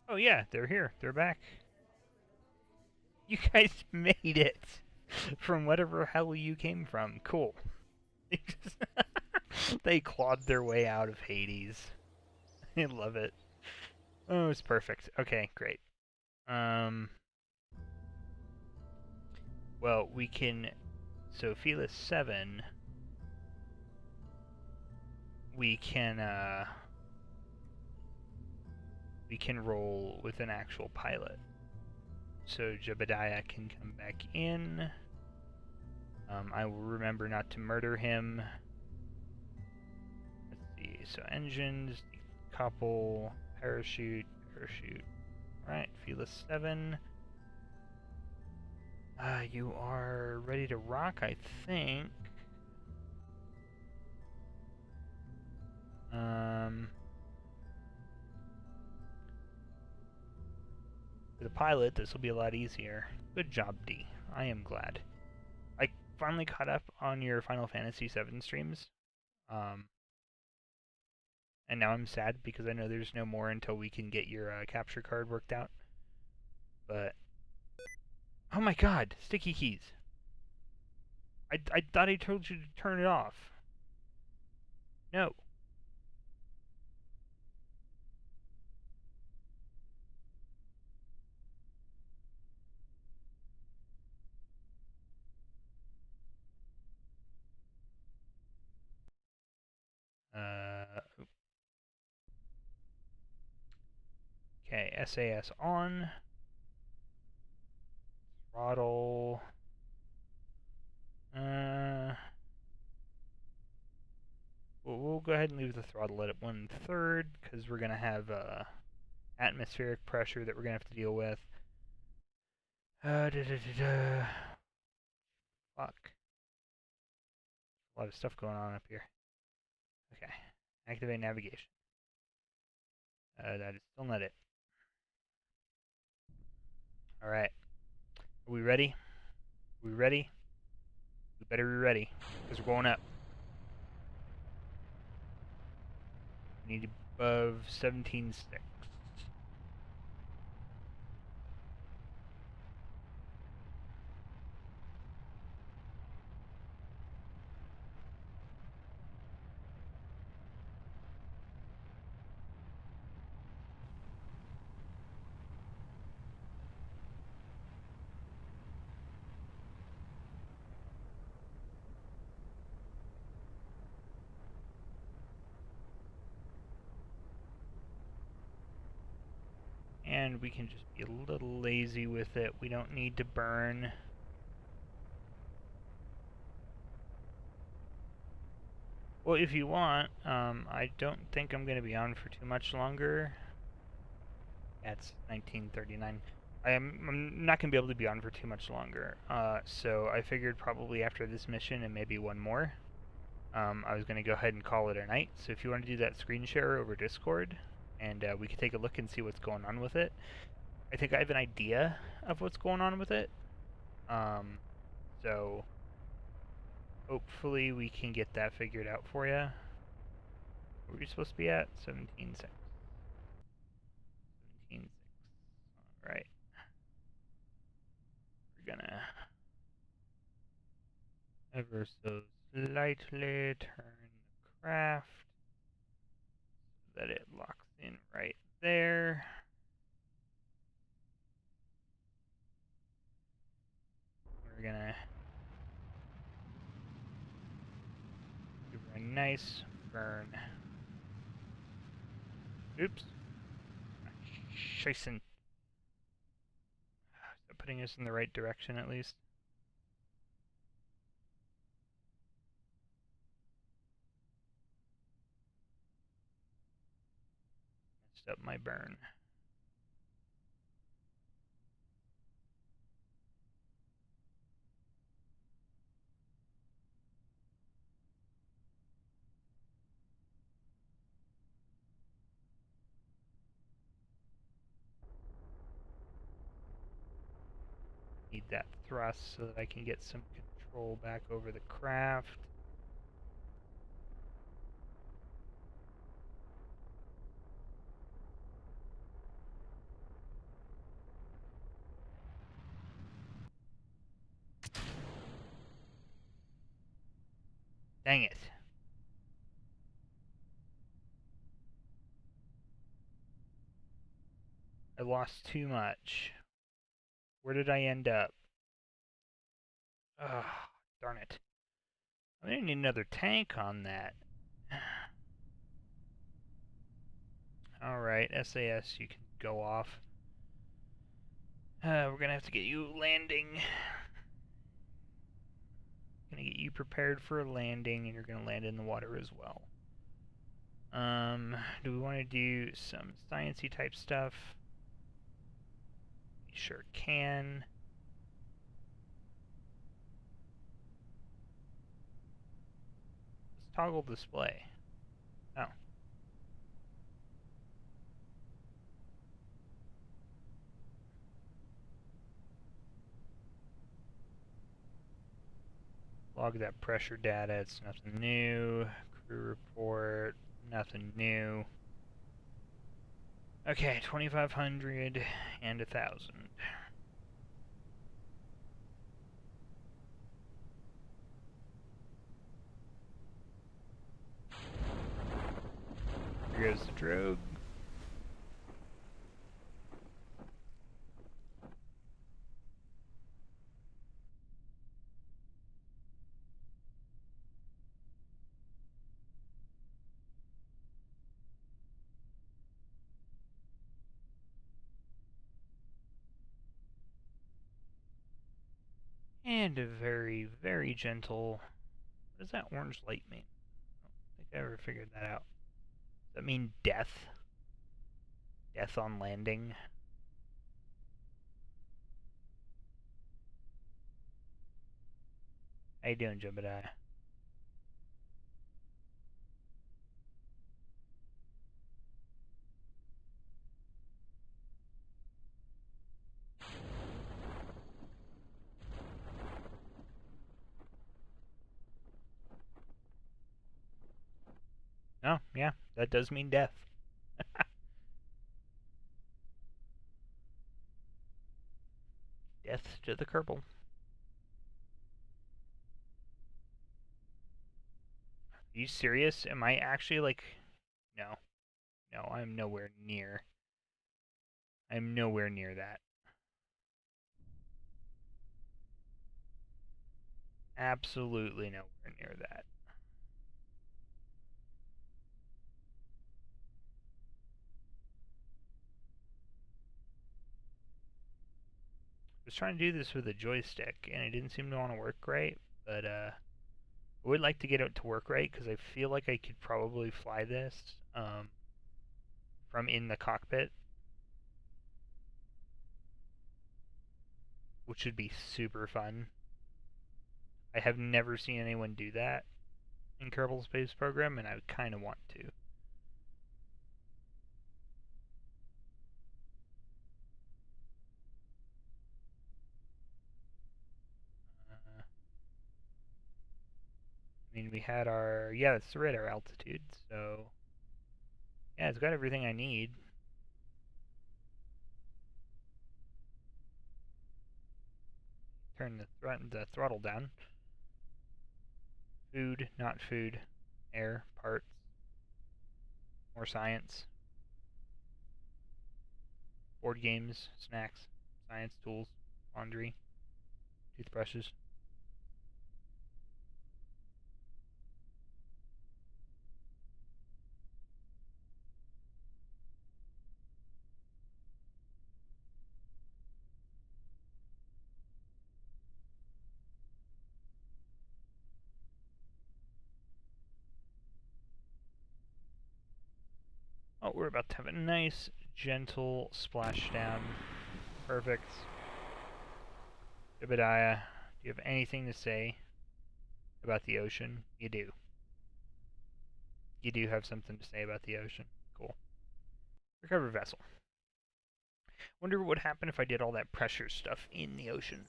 Oh yeah, they're here. They're back. You guys made it from whatever hell you came from. Cool. They clawed their way out of Hades. I love it. Oh, it's perfect. Okay, great. Well, we can. So, Felis 7. We can roll with an actual pilot. So Jebediah can come back in. I will remember not to murder him. Let's see. So engines, couple, parachute. Alright, Felis 7. You are ready to rock, I think. For the pilot, this will be a lot easier. Good job, D. I am glad. I finally caught up on your Final Fantasy VII streams. And now I'm sad because I know there's no more until we can get your capture card worked out. But Oh my god, sticky keys. I thought I told you to turn it off. No. Okay, SAS on. Throttle. We'll go ahead and leave the throttle at 1/3 because we're gonna have atmospheric pressure that we're gonna have to deal with. Fuck. A lot of stuff going on up here. Okay. Activate navigation. That is still not it. Alright. Are we ready? Are we ready? We better be ready. Because we're going up. We need above 17.6. And we can just be a little lazy with it. We don't need to burn. Well, if you want, I don't think I'm going to be on for too much longer. That's 1939. I'm not going to be able to be on for too much longer. So I figured probably after this mission and maybe one more, I was going to go ahead and call it a night. So if you want to do that screen share over Discord, and we can take a look and see what's going on with it. I think I have an idea of what's going on with it. So hopefully we can get that figured out for you. Where are we supposed to be at? 17.6. 17.6. Alright. We're gonna ever so slightly turn the craft so that it locks in right there. We're gonna do a nice burn. Oops. Scheissen. Is that putting us in the right direction at least? Messed up my burn. Need that thrust so that I can get some control back over the craft. Dang it. I lost too much. Where did I end up? Ugh, darn it. I'm gonna need another tank on that. Alright, SAS, you can go off. We're gonna have to get you landing. Gonna get you prepared for a landing, and you're gonna land in the water as well. Do we want to do some sciencey type stuff? We sure can. Let's toggle display. Oh. Log that pressure data, it's nothing new. Crew report, nothing new. Okay, 2,500 and 1,000. There goes the drogue. And a very, very gentle... What does that orange light mean? I don't think I ever figured that out. Does that mean death? Death on landing? How you doing, Jebediah? Oh, yeah, that does mean death. Death to the Kerbal. Are you serious? Am I actually like... No. No, I'm nowhere near. I'm nowhere near that. Absolutely nowhere near that. I was trying to do this with a joystick, and it didn't seem to want to work right, but I would like to get it to work right, because I feel like I could probably fly this from in the cockpit, which would be super fun. I have never seen anyone do that in Kerbal Space Program, and I would kind of want to. I mean, we had our... Yeah, it's the radar altitude, so... Yeah, it's got everything I need. Turn the throttle down. Food, not food. Air, parts. More science. Board games, snacks, science tools, laundry, toothbrushes. Oh, we're about to have a nice, gentle splashdown. Perfect. Jebediah, do you have anything to say about the ocean? You do. You do have something to say about the ocean. Cool. Recover vessel. Wonder what would happen if I did all that pressure stuff in the ocean.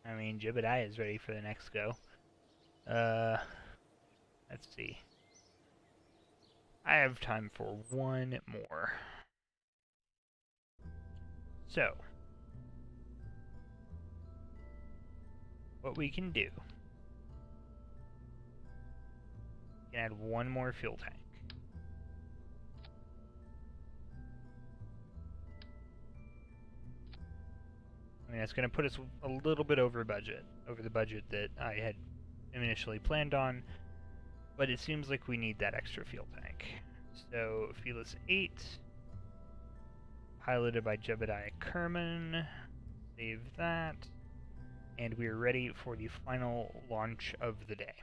I mean, Jebediah is ready for the next go. Let's see. I have time for one more. So, what we can do, we can add one more fuel tank. I mean, that's going to put us a little bit over budget, over the budget that I had initially planned on, but it seems like we need that extra fuel tank. So, Felis 8, piloted by Jebediah Kerman, save that, and we are ready for the final launch of the day.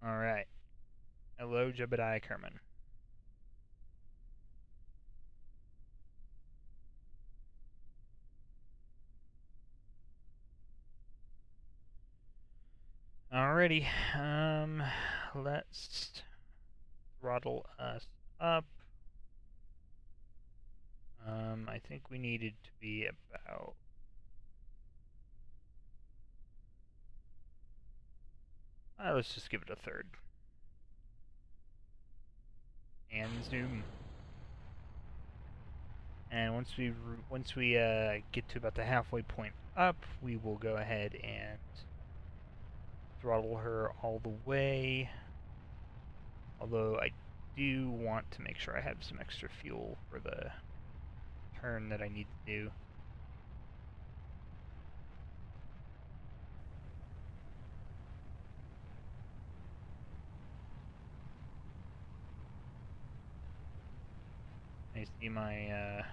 Alright. Hello, Jebediah Kerman. Alrighty, let's throttle us up. I think we needed to be about... let's just give it a third. And zoom. And once we get to about the halfway point up, we will go ahead and throttle her all the way. Although I do want to make sure I have some extra fuel for the turn that I need to do. I see my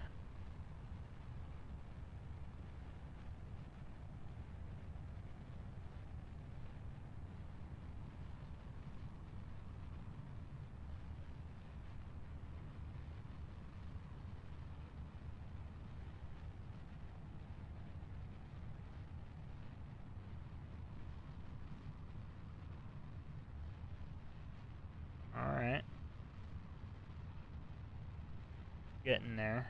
alright. Getting there.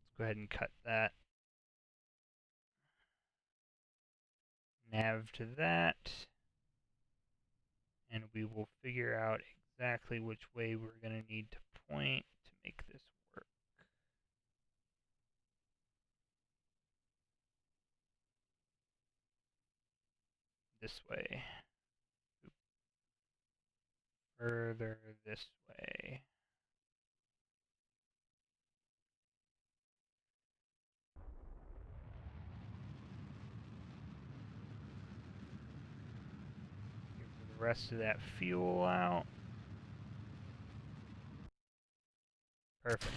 Let's go ahead and cut that. Nav to that. And we will figure out exactly which way we're going to need to point to make this work. This way. Further this way. Give the rest of that fuel out. Perfect.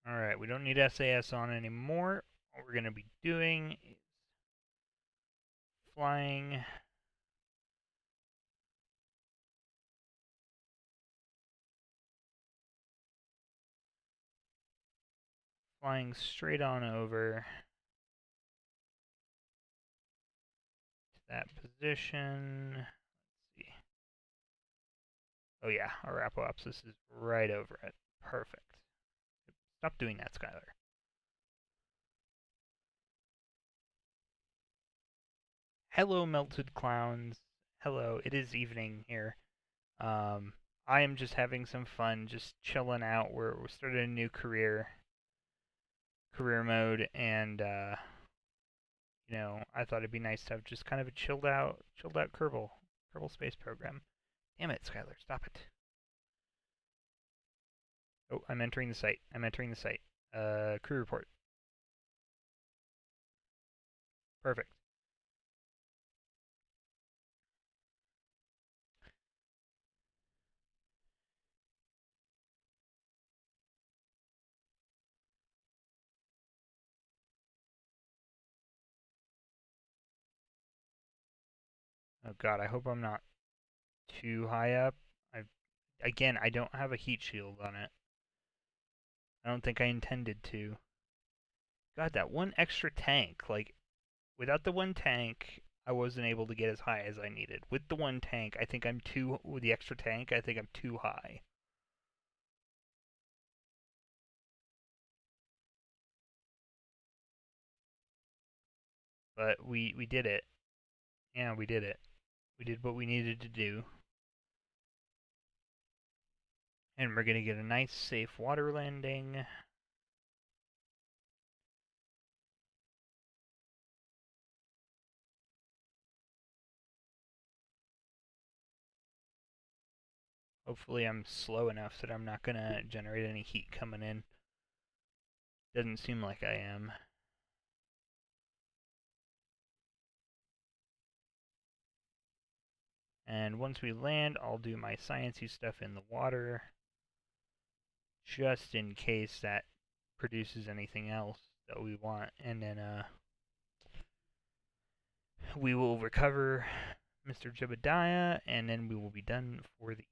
Alright, we don't need SAS on anymore. What we're going to be doing is flying straight on over to that position. Let's see. Oh yeah, our apoapsis is right over it. Perfect. Stop doing that, Skylar. Hello, melted clowns. Hello, it is evening here. I am just having some fun, just chilling out. We're starting a new career mode, and you know, I thought it'd be nice to have just kind of a chilled out Kerbal space program. Damn it, Skylar, stop it. Oh, I'm entering the site. Crew report. Perfect. Oh god, I hope I'm not too high up. Again, I don't have a heat shield on it. I don't think I intended to. God, that one extra tank, like, without the one tank, I wasn't able to get as high as I needed. With the one tank, I think with the extra tank, I think I'm too high. But we did it. Yeah, we did it. We did what we needed to do. And we're gonna get a nice, safe water landing. Hopefully I'm slow enough that I'm not gonna generate any heat coming in. Doesn't seem like I am. And once we land, I'll do my sciencey stuff in the water, just in case that produces anything else that we want. And then we will recover Mr. Jebediah, and then we will be done for the evening.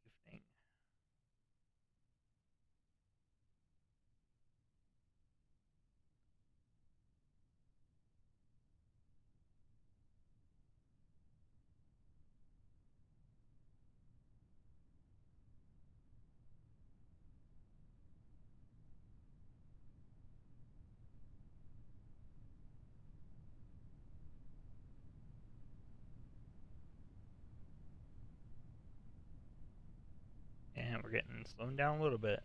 we're getting slowing down a little bit.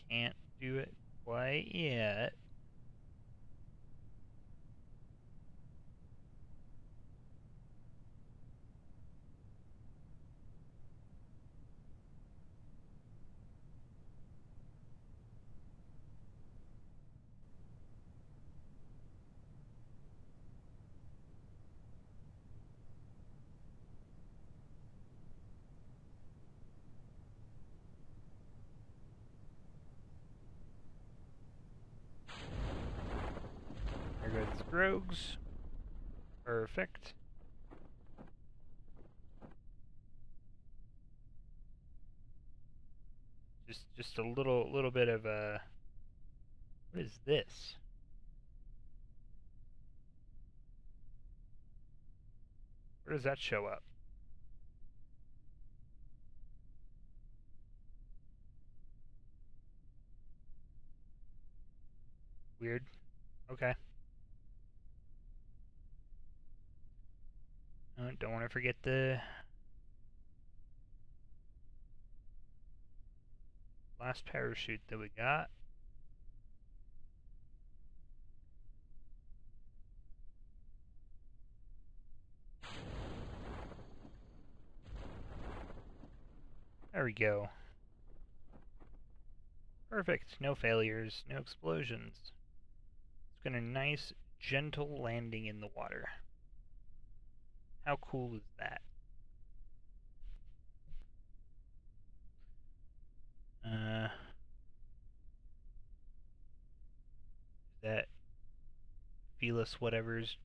Can't do it quite yet. There goes the Grogs. Perfect. Just a little bit of a. What is this? Where does that show up? Weird. Okay. Don't want to forget the last parachute that we got. There we go. Perfect. No failures, no explosions. It's got a nice, gentle landing in the water. How cool is that? That Felis whatever's.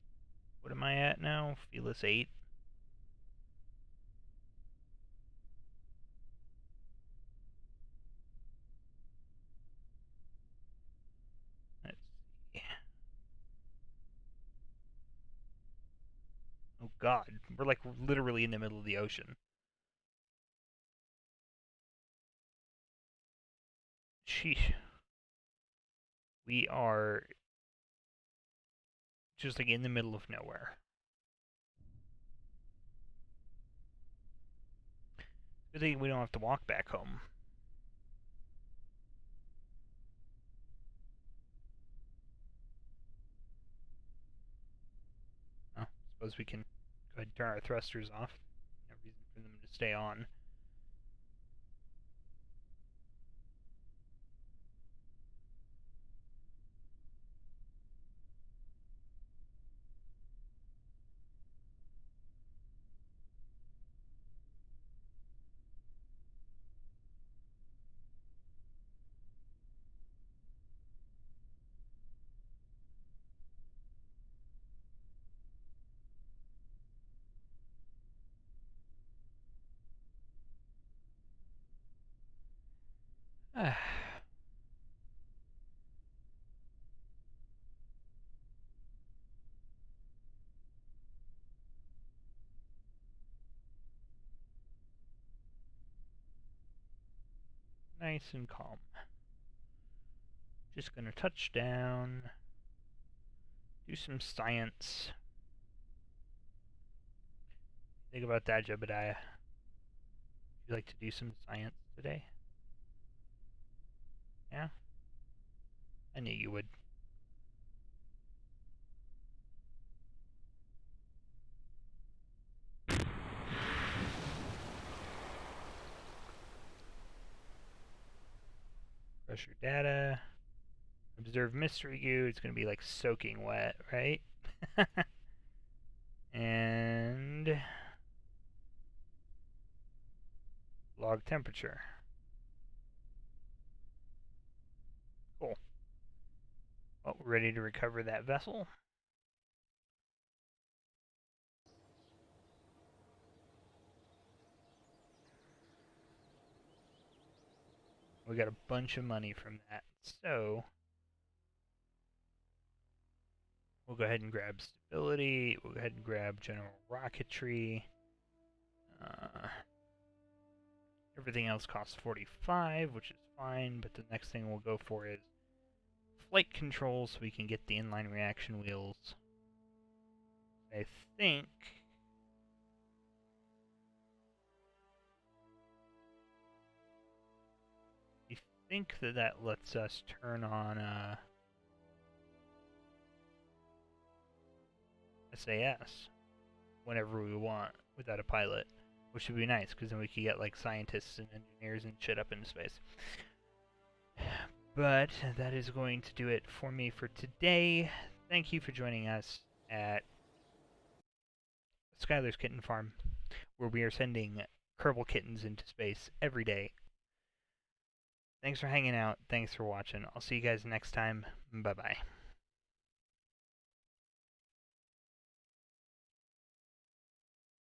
What am I at now? Felis 8. Let's see. Oh god, we're like literally in the middle of the ocean. Sheesh. We are just like in the middle of nowhere. Good thing we don't have to walk back home. Oh, suppose we can go ahead and turn our thrusters off. No reason for them to stay on. Nice and calm. Just gonna touch down, do some science. Think about that, Jebediah. Would you like to do some science today? Yeah? I knew you would. Pressure data. Observe mystery goo. It's going to be like soaking wet, right? And log temperature. Cool. Well, we're ready to recover that vessel. We got a bunch of money from that. So we'll go ahead and grab stability. We'll go ahead and grab general rocketry. Everything else costs 45, which is fine, but the next thing we'll go for is flight control so we can get the inline reaction wheels. I think that lets us turn on SAS whenever we want without a pilot, which would be nice because then we could get like scientists and engineers and shit up into space. But that is going to do it for me for today. Thank you for joining us at Skylar's Kitten Farm, where we are sending Kerbal kittens into space every day. Thanks for hanging out. Thanks for watching. I'll see you guys next time. Bye-bye.